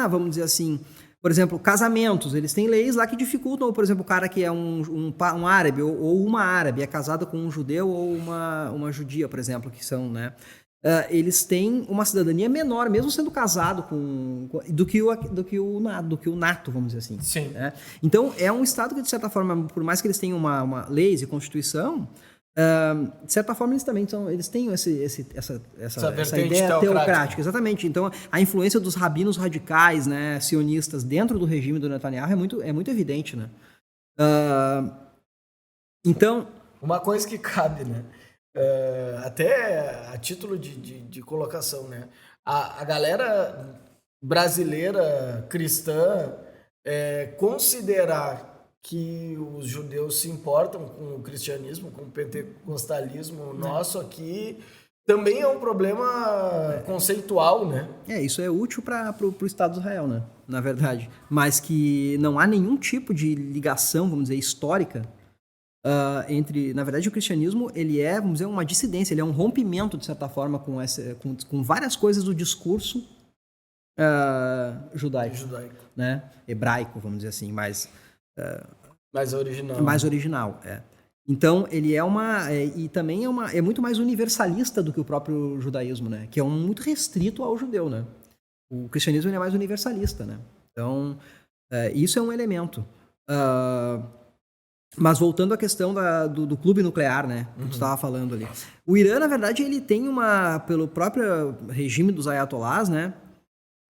vamos dizer assim, por exemplo, casamentos, eles têm leis lá que dificultam, por exemplo, o cara que é um árabe ou uma árabe é casada com um judeu ou uma judia, por exemplo, que são, né? Eles têm uma cidadania menor, mesmo sendo casado do que o nato, vamos dizer assim. Sim. Né? Então, é um Estado que, de certa forma, por mais que eles tenham uma leis e constituição, de certa forma eles têm essa ideia teocrática, exatamente. Então a influência dos rabinos radicais, né, sionistas dentro do regime do Netanyahu é muito evidente, né? Então uma coisa que cabe, né, até a título de colocação, né, a galera brasileira cristã considerar que os judeus se importam com o cristianismo, com o pentecostalismo nosso aqui, também é um problema conceitual, né? Isso é útil para o Estado de Israel, né? Na verdade. Mas que não há nenhum tipo de ligação, vamos dizer, histórica entre... Na verdade, o cristianismo, ele é, vamos dizer, uma dissidência, ele é um rompimento, de certa forma, com várias coisas do discurso judaico. Né? Hebraico, vamos dizer assim, mais original. Mais original, Então, ele e também é muito mais universalista do que o próprio judaísmo, né? Que é muito restrito ao judeu, né? O cristianismo é mais universalista, né? Então, isso é um elemento. Mas voltando à questão do clube nuclear, né? Que tu estava falando ali. O Irã, na verdade, ele tem pelo próprio regime dos ayatollahs, né?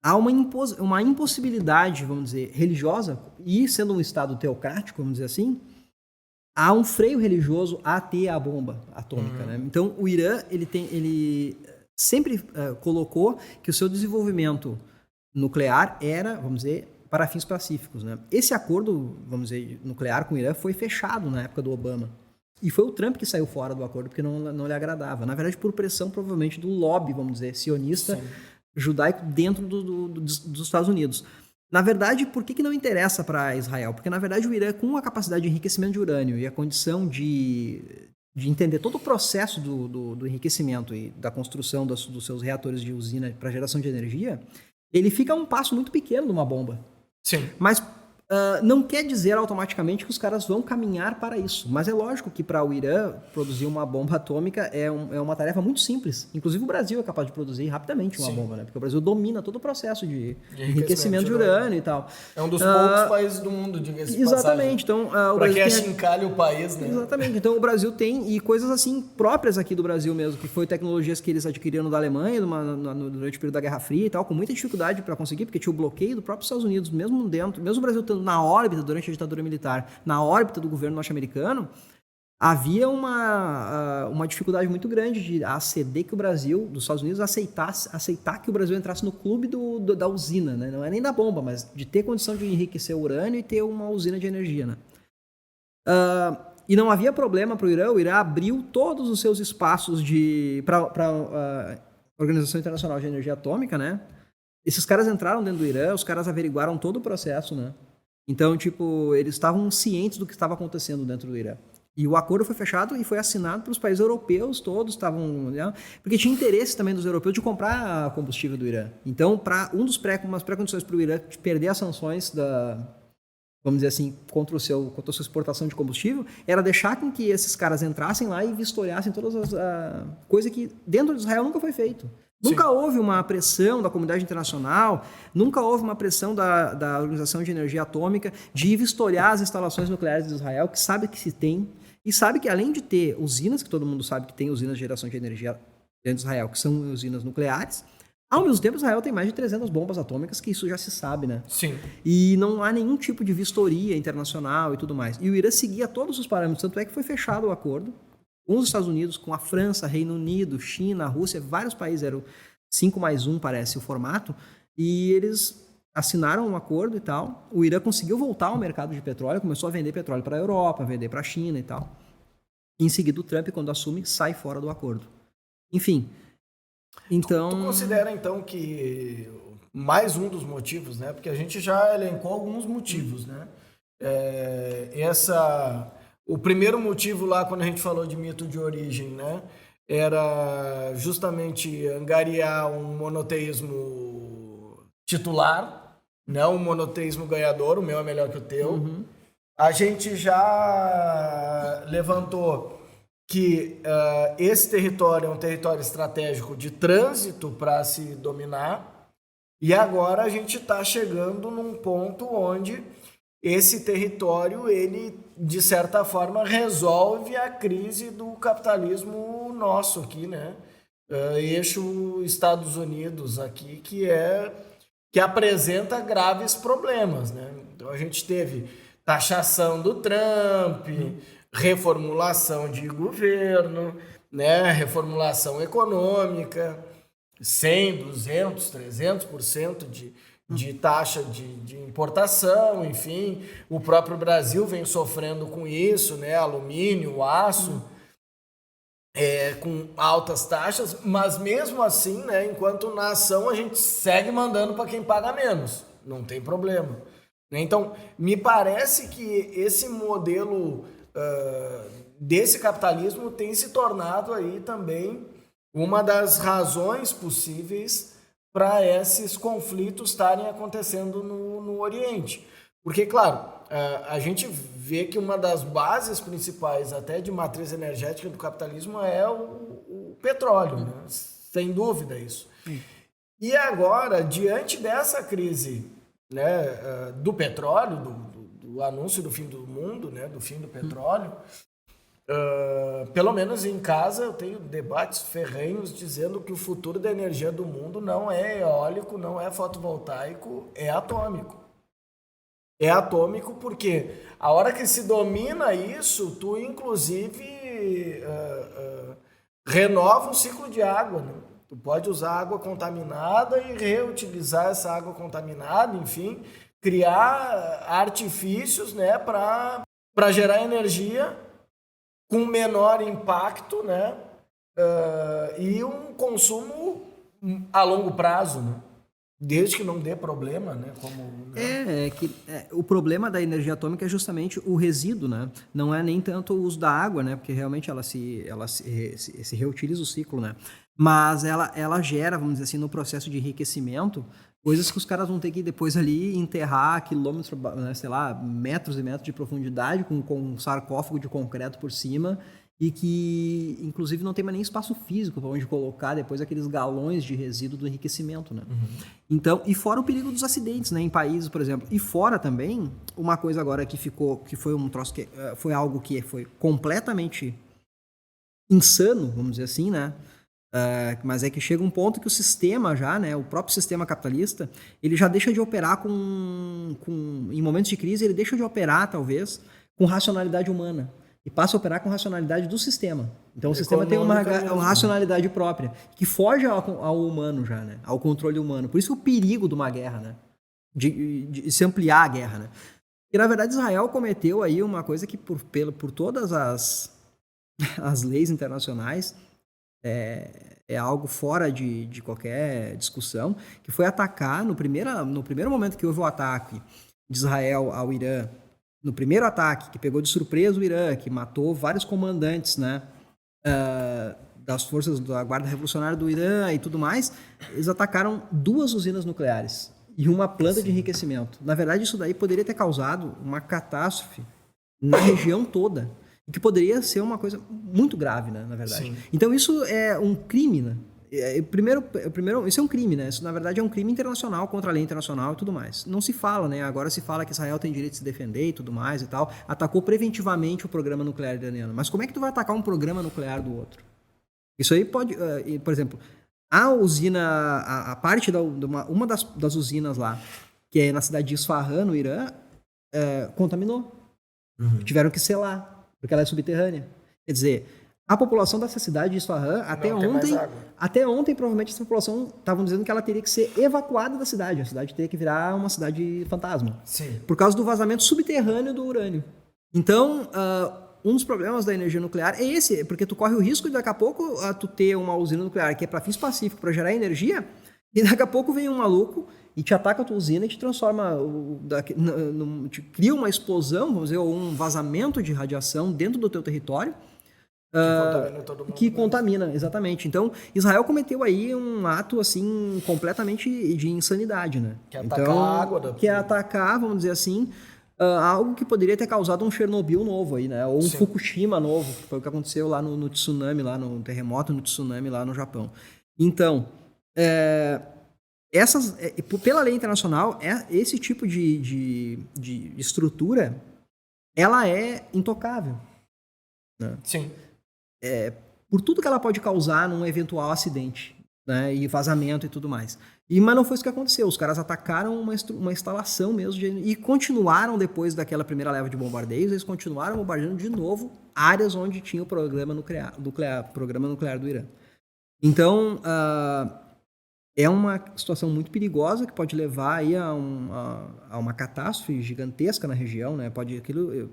Há uma impossibilidade, vamos dizer, religiosa, e sendo um Estado teocrático, vamos dizer assim, há um freio religioso a ter a bomba atômica. Né? Então, o Irã ele sempre colocou que o seu desenvolvimento nuclear era, vamos dizer, para fins pacíficos. Né? Esse acordo, vamos dizer, nuclear com o Irã foi fechado na época do Obama. E foi o Trump que saiu fora do acordo porque não lhe agradava. Na verdade, por pressão, provavelmente, do lobby, vamos dizer, sionista, sim, judaico dentro dos Estados Unidos. Na verdade, por que não interessa para Israel? Porque, na verdade, o Irã, com a capacidade de enriquecimento de urânio e a condição de entender todo o processo do enriquecimento e da construção dos seus reatores de usina para geração de energia, ele fica a um passo muito pequeno de uma bomba. Sim. Mas não quer dizer automaticamente que os caras vão caminhar para isso. Mas é lógico que para o Irã produzir uma bomba atômica é uma tarefa muito simples. Inclusive o Brasil é capaz de produzir rapidamente uma bomba, né? Porque o Brasil domina todo o processo de enriquecimento de urânio e tal. É um dos poucos países do mundo, diga-se de exatamente. Então, para que achincalhe o país, né? Exatamente. Então o Brasil tem, e coisas assim próprias aqui do Brasil mesmo, que foi tecnologias que eles adquiriram da Alemanha durante o período da Guerra Fria e tal, com muita dificuldade para conseguir, porque tinha o bloqueio do próprio Estados Unidos, mesmo o Brasil estando na órbita, durante a ditadura militar, na órbita do governo norte-americano, havia uma dificuldade muito grande de aceder que o Brasil, dos Estados Unidos, aceitar que o Brasil entrasse no clube da usina, né? Não é nem da bomba, mas de ter condição de enriquecer o urânio e ter uma usina de energia, né? E não havia problema para o Irã abriu todos os seus espaços para a Organização Internacional de Energia Atômica, né? Esses caras entraram dentro do Irã, os caras averiguaram todo o processo, né? Então, tipo, eles estavam cientes do que estava acontecendo dentro do Irã. E o acordo foi fechado e foi assinado pelos países europeus, todos estavam... Né? Porque tinha interesse também dos europeus de comprar combustível do Irã. Então, umas pré-condições para o Irã de perder as sanções vamos dizer assim, contra a sua exportação de combustível, era deixar com que esses caras entrassem lá e vistoriassem todas as coisas que dentro de Israel nunca foi feito. Sim. Nunca houve uma pressão da comunidade internacional, nunca houve uma pressão da Organização de Energia Atômica de vistoriar as instalações nucleares de Israel, que sabe que se tem, e sabe que além de ter usinas, que todo mundo sabe que tem usinas de geração de energia dentro de Israel, que são usinas nucleares, ao mesmo tempo Israel tem mais de 300 bombas atômicas, que isso já se sabe, né? Sim. E não há nenhum tipo de vistoria internacional e tudo mais. E o Irã seguia todos os parâmetros, tanto é que foi fechado o acordo com os Estados Unidos, com a França, Reino Unido, China, Rússia, vários países, era o 5+1 parece o formato, e eles assinaram um acordo e tal. O Irã conseguiu voltar ao mercado de petróleo, começou a vender petróleo para a Europa, vender para a China e tal. Em seguida, o Trump, quando assume, sai fora do acordo. Enfim, então... Tu considera, então, que mais um dos motivos, né? Porque a gente já elencou alguns motivos, né? O primeiro motivo lá, quando a gente falou de mito de origem, né? Era justamente angariar um monoteísmo titular, não um monoteísmo ganhador, o meu é melhor que o teu. Uhum. A gente já levantou que esse território é um território estratégico de trânsito para se dominar, e agora a gente está chegando num ponto onde esse território, ele, de certa forma, resolve a crise do capitalismo nosso aqui, né? Eixo Estados Unidos aqui, que apresenta graves problemas, né? Então a gente teve taxação do Trump, reformulação de governo, né? Reformulação econômica, 100, 200, 300% de taxa de importação, enfim. O próprio Brasil vem sofrendo com isso, né? Alumínio, aço, com altas taxas, mas mesmo assim, né? Enquanto nação, a gente segue mandando para quem paga menos, não tem problema. Então, me parece que esse modelo desse capitalismo tem se tornado aí também uma das razões possíveis para esses conflitos estarem acontecendo no Oriente. Porque, claro, a gente vê que uma das bases principais até de matriz energética do capitalismo é o petróleo, né? Sem dúvida isso. E agora, diante dessa crise, né, do petróleo, do anúncio do fim do mundo, né, do fim do petróleo, pelo menos em casa eu tenho debates ferrenhos dizendo que o futuro da energia do mundo não é eólico, não é fotovoltaico, é atômico. É atômico porque a hora que se domina isso, tu inclusive renova o ciclo de água, né? Tu pode usar água contaminada e reutilizar essa água contaminada, enfim, criar artifícios, né, para gerar energia com menor impacto, né? E um consumo a longo prazo, né? Desde que não dê problema, né? O problema da energia atômica é justamente o resíduo, né? Não é nem tanto o uso da água, né? Porque realmente ela se reutiliza o ciclo, né? Mas ela gera, vamos dizer assim, no processo de enriquecimento, coisas que os caras vão ter que depois ali enterrar quilômetros, né, sei lá, metros e metros de profundidade com um sarcófago de concreto por cima e que, inclusive, não tem mais nem espaço físico para onde colocar depois aqueles galões de resíduo do enriquecimento, né? Então, e fora o perigo dos acidentes, né, em países, por exemplo. E fora também, uma coisa agora que foi um troço que foi algo que foi completamente insano, vamos dizer assim, né? Mas é que chega um ponto que o sistema já, né, o próprio sistema capitalista, ele já deixa de operar em momentos de crise, ele deixa de operar, talvez, com racionalidade humana e passa a operar com racionalidade do sistema. Então o sistema tem uma racionalidade própria, que foge ao humano já, né, ao controle humano. Por isso o perigo de uma guerra, né, de se ampliar a guerra, né. E na verdade Israel cometeu aí uma coisa que por todas as leis internacionais é algo fora de qualquer discussão, que foi atacar no primeiro momento que houve o ataque de Israel ao Irã no primeiro ataque, que pegou de surpresa o Irã, que matou vários comandantes, né, das forças da Guarda Revolucionária do Irã e tudo mais, eles atacaram 2 usinas nucleares e uma planta de enriquecimento. Na verdade, isso daí poderia ter causado uma catástrofe na região toda, que poderia ser uma coisa muito grave, né, na verdade. Sim. Então, isso é um crime, né? Primeiro, isso é um crime, né? Isso, na verdade, é um crime internacional, contra a lei internacional e tudo mais. Não se fala, né? Agora se fala que Israel tem direito de se defender e tudo mais e tal. Atacou preventivamente o programa nuclear iraniano. Mas como é que tu vai atacar um programa nuclear do outro? Isso aí pode... por exemplo, a usina... A parte uma das usinas lá, que é na cidade de Isfahan, no Irã, contaminou. Tiveram que selar, porque ela é subterrânea. Quer dizer... A população dessa cidade de Isfahan, até ontem, provavelmente, essa população estavam dizendo que ela teria que ser evacuada da cidade. A cidade teria que virar uma cidade fantasma. Sim. Por causa do vazamento subterrâneo do urânio. Então, um dos problemas da energia nuclear é esse, porque tu corre o risco de daqui a pouco tu ter uma usina nuclear que é para fins pacíficos, para gerar energia, e daqui a pouco vem um maluco e te ataca a tua usina e te transforma, te cria uma explosão, vamos dizer, ou um vazamento de radiação dentro do teu território, contamina todo mundo. Que contamina, exatamente. Então, Israel cometeu aí um ato, assim, completamente de insanidade, né? Que é atacar a água da... Que é atacar, vamos dizer assim, algo que poderia ter causado um Chernobyl novo aí, né? Ou um Fukushima novo, que foi o que aconteceu lá no tsunami, lá no terremoto, no tsunami lá no Japão. Então, pela lei internacional, esse tipo de estrutura, ela é intocável, né? Sim. Por tudo que ela pode causar num eventual acidente, né, e vazamento e tudo mais. Mas não foi isso que aconteceu. Os caras atacaram uma instalação mesmo e continuaram, depois daquela primeira leva de bombardeios, eles continuaram bombardeando de novo áreas onde tinha o programa nuclear do Irã. Então, é uma situação muito perigosa que pode levar aí a uma catástrofe gigantesca na região, né?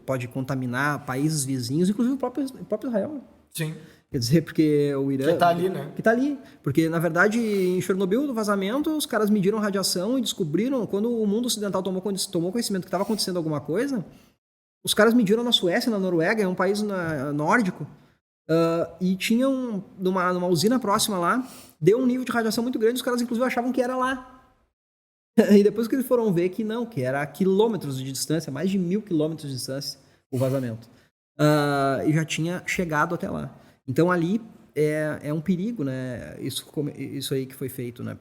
Pode contaminar países vizinhos, inclusive o próprio Israel. Sim. Quer dizer, porque o Irã... Que tá ali, né? Que tá ali. Porque, na verdade, em Chernobyl, do vazamento, os caras mediram radiação e descobriram, quando o mundo ocidental tomou conhecimento que estava acontecendo alguma coisa, os caras mediram na Suécia, na Noruega, é um país nórdico, e tinha numa usina próxima lá, deu um nível de radiação muito grande, os caras, inclusive, achavam que era lá. E depois que eles foram ver que não, que era a quilômetros de distância, mais de 1.000 quilômetros de distância, o vazamento. E já tinha chegado até lá. Então ali é um perigo, né? Isso aí que foi feito, né?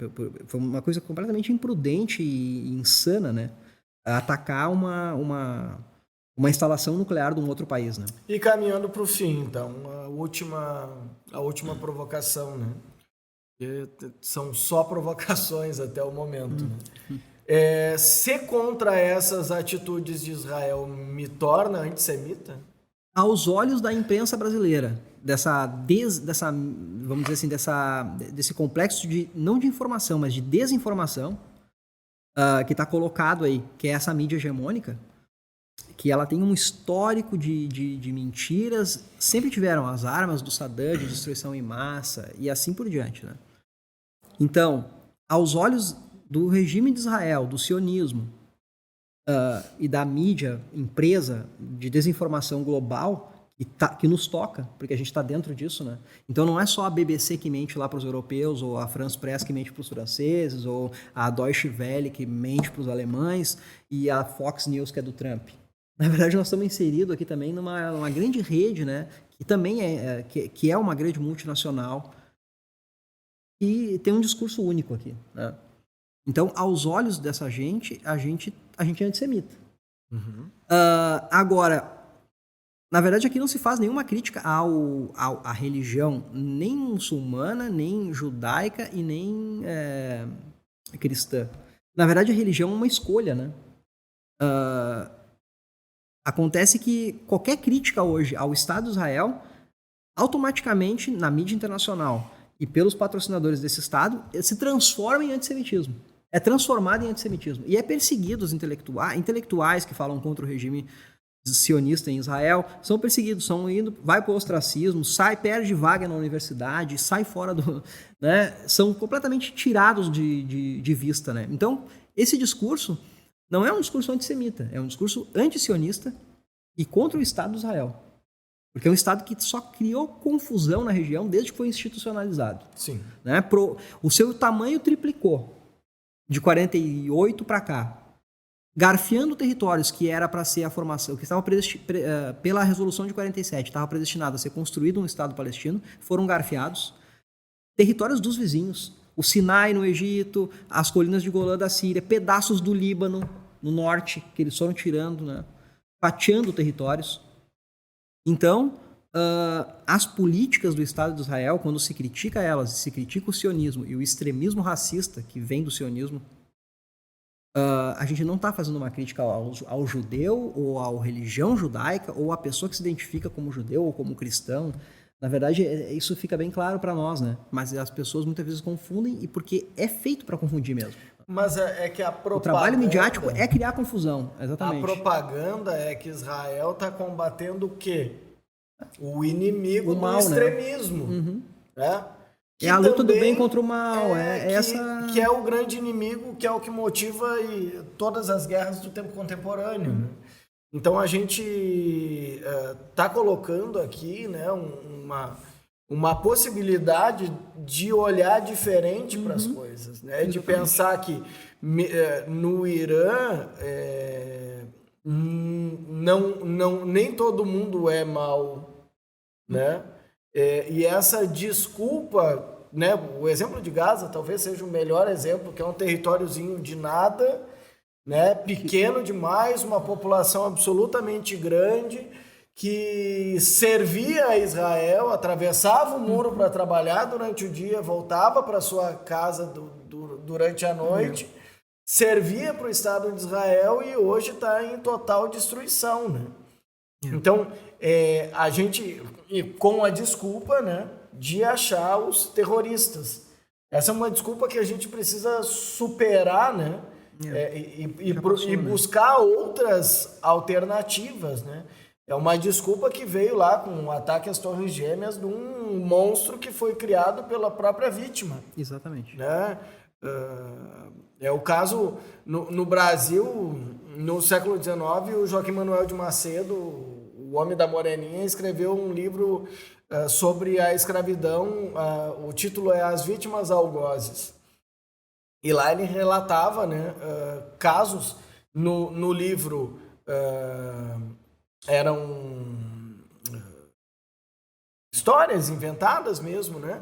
Foi uma coisa completamente imprudente e insana, né? Atacar uma instalação nuclear de um outro país, né? E caminhando para o fim, então, a última provocação, né? E são só provocações até o momento, né? Ser contra essas atitudes de Israel me torna antissemita? Aos olhos da imprensa brasileira, vamos dizer assim, desse complexo não de informação, mas de desinformação que está colocado aí, que é essa mídia hegemônica, que ela tem um histórico de mentiras, sempre tiveram as armas do Saddam, de destruição em massa e assim por diante, né? Então, aos olhos do regime de Israel, do sionismo, e da mídia, empresa de desinformação global que nos toca, porque a gente está dentro disso, né? Então não é só a BBC que mente lá para os europeus, ou a France Press que mente para os franceses, ou a Deutsche Welle que mente para os alemães, e a Fox News que é do Trump. Na verdade, nós estamos inseridos aqui também numa grande rede, né? Que também que é uma grande multinacional e tem um discurso único aqui, né? Então, aos olhos dessa gente, a gente é antissemita. Agora, na verdade, aqui não se faz nenhuma crítica à religião, nem muçulmana, nem judaica e nem cristã. Na verdade, a religião é uma escolha, né? Acontece que qualquer crítica hoje ao Estado de Israel, automaticamente, na mídia internacional e pelos patrocinadores desse Estado, se transforma em antissemitismo. É transformado em antissemitismo. E é perseguido os intelectuais que falam contra o regime sionista em Israel, são perseguidos, vai para o ostracismo, perde vaga na universidade, sai fora do... Né, são completamente tirados de vista, né? Então, esse discurso não é um discurso antissemita, é um discurso antisionista e contra o Estado de Israel. Porque é um Estado que só criou confusão na região desde que foi institucionalizado. Sim. Né? O seu tamanho triplicou de 48 para cá, garfiando territórios que era para ser a formação, que estava pela resolução de 47, estava predestinado a ser construído um Estado palestino, foram garfiados. Territórios dos vizinhos, o Sinai no Egito, as colinas de Golã da Síria, pedaços do Líbano no norte, que eles foram tirando, né? Fatiando territórios. Então, as políticas do Estado de Israel, quando se critica elas, se critica o sionismo e o extremismo racista que vem do sionismo, a gente não está fazendo uma crítica ao judeu ou à religião judaica ou à pessoa que se identifica como judeu ou como cristão. Na verdade, isso fica bem claro para nós, né? Mas as pessoas muitas vezes confundem e porque é feito para confundir mesmo. Mas é que a propaganda... O trabalho midiático é criar confusão, exatamente. A propaganda é que Israel está combatendo o quê? O inimigo do mal, extremismo. Né? Uhum. Né? É a luta do bem contra o mal. Que é o grande inimigo, que é o que motiva todas as guerras do tempo contemporâneo. Né? Então a gente está colocando aqui, né, uma possibilidade de olhar diferente para as coisas, né? De pensar que no Irã nem todo mundo é mal, né? E essa desculpa, né? O exemplo de Gaza talvez seja o melhor exemplo, que é um territóriozinho de nada, né? Pequeno demais, uma população absolutamente grande, que servia a Israel, atravessava o muro para trabalhar durante o dia, voltava para sua casa durante a noite, servia para o Estado de Israel e hoje está em total destruição, né? Então, a gente, com a desculpa, né, de achar os terroristas. Essa é uma desculpa que a gente precisa superar, né? E buscar outras alternativas, né? É uma desculpa que veio lá com o ataque às Torres Gêmeas de um monstro que foi criado pela própria vítima. Exatamente. Né? É o caso no Brasil, no século XIX, o Joaquim Manuel de Macedo, o homem da Moreninha, escreveu um livro sobre a escravidão. O título é As Vítimas Algozes. E lá ele relatava, né, casos no livro. Eram histórias inventadas mesmo, né?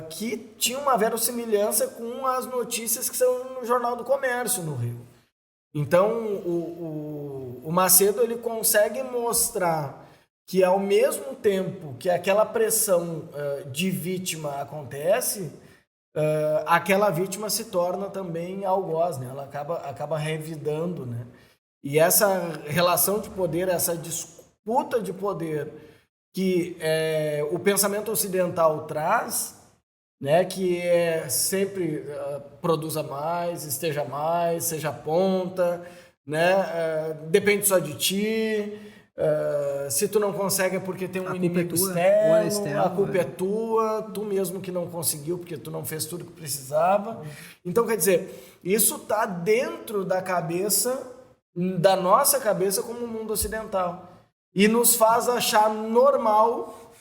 Que tinham uma verossimilhança com as notícias que são no Jornal do Comércio no Rio. Então, o Macedo ele consegue mostrar que, ao mesmo tempo que aquela pressão de vítima acontece, aquela vítima se torna também algoz, né? Ela acaba revidando, né? E essa relação de poder, essa disputa de poder que o pensamento ocidental traz, né, que sempre produza mais, esteja mais, seja ponta, né, depende só de ti, se tu não consegue é porque tem um inimigo externo, a culpa é tua, tu mesmo que não conseguiu porque tu não fez tudo que precisava. Então, quer dizer, isso está dentro da nossa cabeça como mundo ocidental. E nos faz achar normal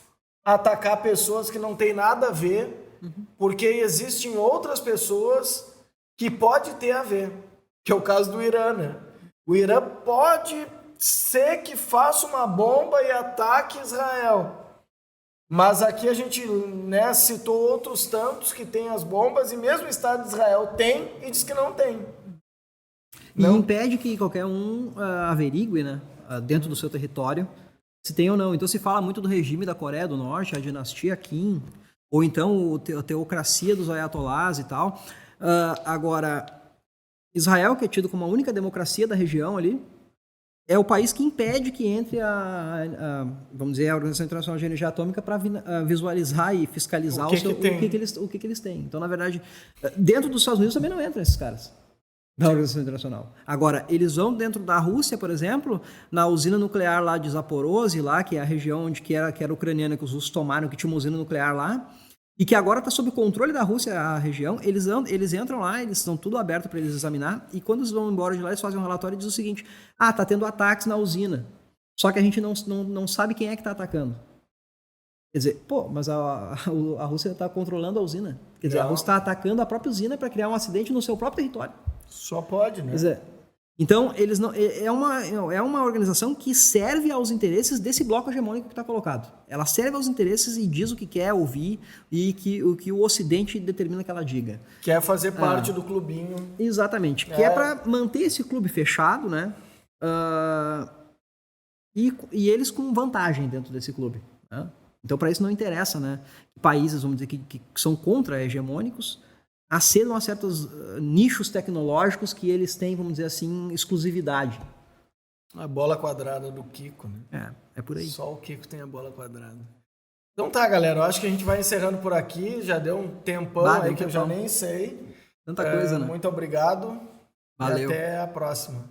atacar pessoas que não tem nada a ver, porque existem outras pessoas que pode ter a ver, que é o caso do Irã, né? O Irã pode ser que faça uma bomba e ataque Israel. Mas aqui a gente, né, citou outros tantos que têm as bombas e mesmo o Estado de Israel tem e diz que não tem. E impede que qualquer um averigue, né, dentro do seu território, se tem ou não. Então se fala muito do regime da Coreia do Norte, a dinastia Kim, ou então a teocracia dos ayatolás e tal. Agora, Israel, que é tido como a única democracia da região ali, é o país que impede que entre vamos dizer, a Organização Internacional de Energia Atômica para visualizar e fiscalizar o que eles têm. Então, na verdade, dentro dos Estados Unidos também não entram esses caras da Organização Internacional. Agora, eles vão dentro da Rússia, por exemplo, na usina nuclear lá de Zaporozhye, lá, que é a região que era ucraniana, que os russos tomaram, que tinha uma usina nuclear lá, E que agora está sob controle da Rússia, a região. Eles entram lá, eles estão tudo aberto para eles examinar. E quando eles vão embora de lá, eles fazem um relatório e dizem o seguinte: tá tendo ataques na usina. Só que a gente não sabe quem é que está atacando. Quer dizer, mas a Rússia está controlando a usina. Quer dizer, a Rússia está atacando a própria usina para criar um acidente no seu próprio território. Só pode, né? Quer dizer, então, eles não, é uma organização que serve aos interesses desse bloco hegemônico que está colocado. Ela serve aos interesses e diz o que quer ouvir e o que o Ocidente determina que ela diga. Quer fazer parte do clubinho. Exatamente. Que é para manter esse clube fechado, né? E eles com vantagem dentro desse clube. Né? Então, para isso não interessa, né? Países, vamos dizer, que são contra-hegemônicos acedam a certos nichos tecnológicos que eles têm, vamos dizer assim, exclusividade. A bola quadrada do Kiko, né? É por aí. Só o Kiko tem a bola quadrada. Então tá, galera, eu acho que a gente vai encerrando por aqui, já deu um tempão aí que eu já nem sei. Tanta coisa, né? Muito obrigado. Valeu. E até a próxima.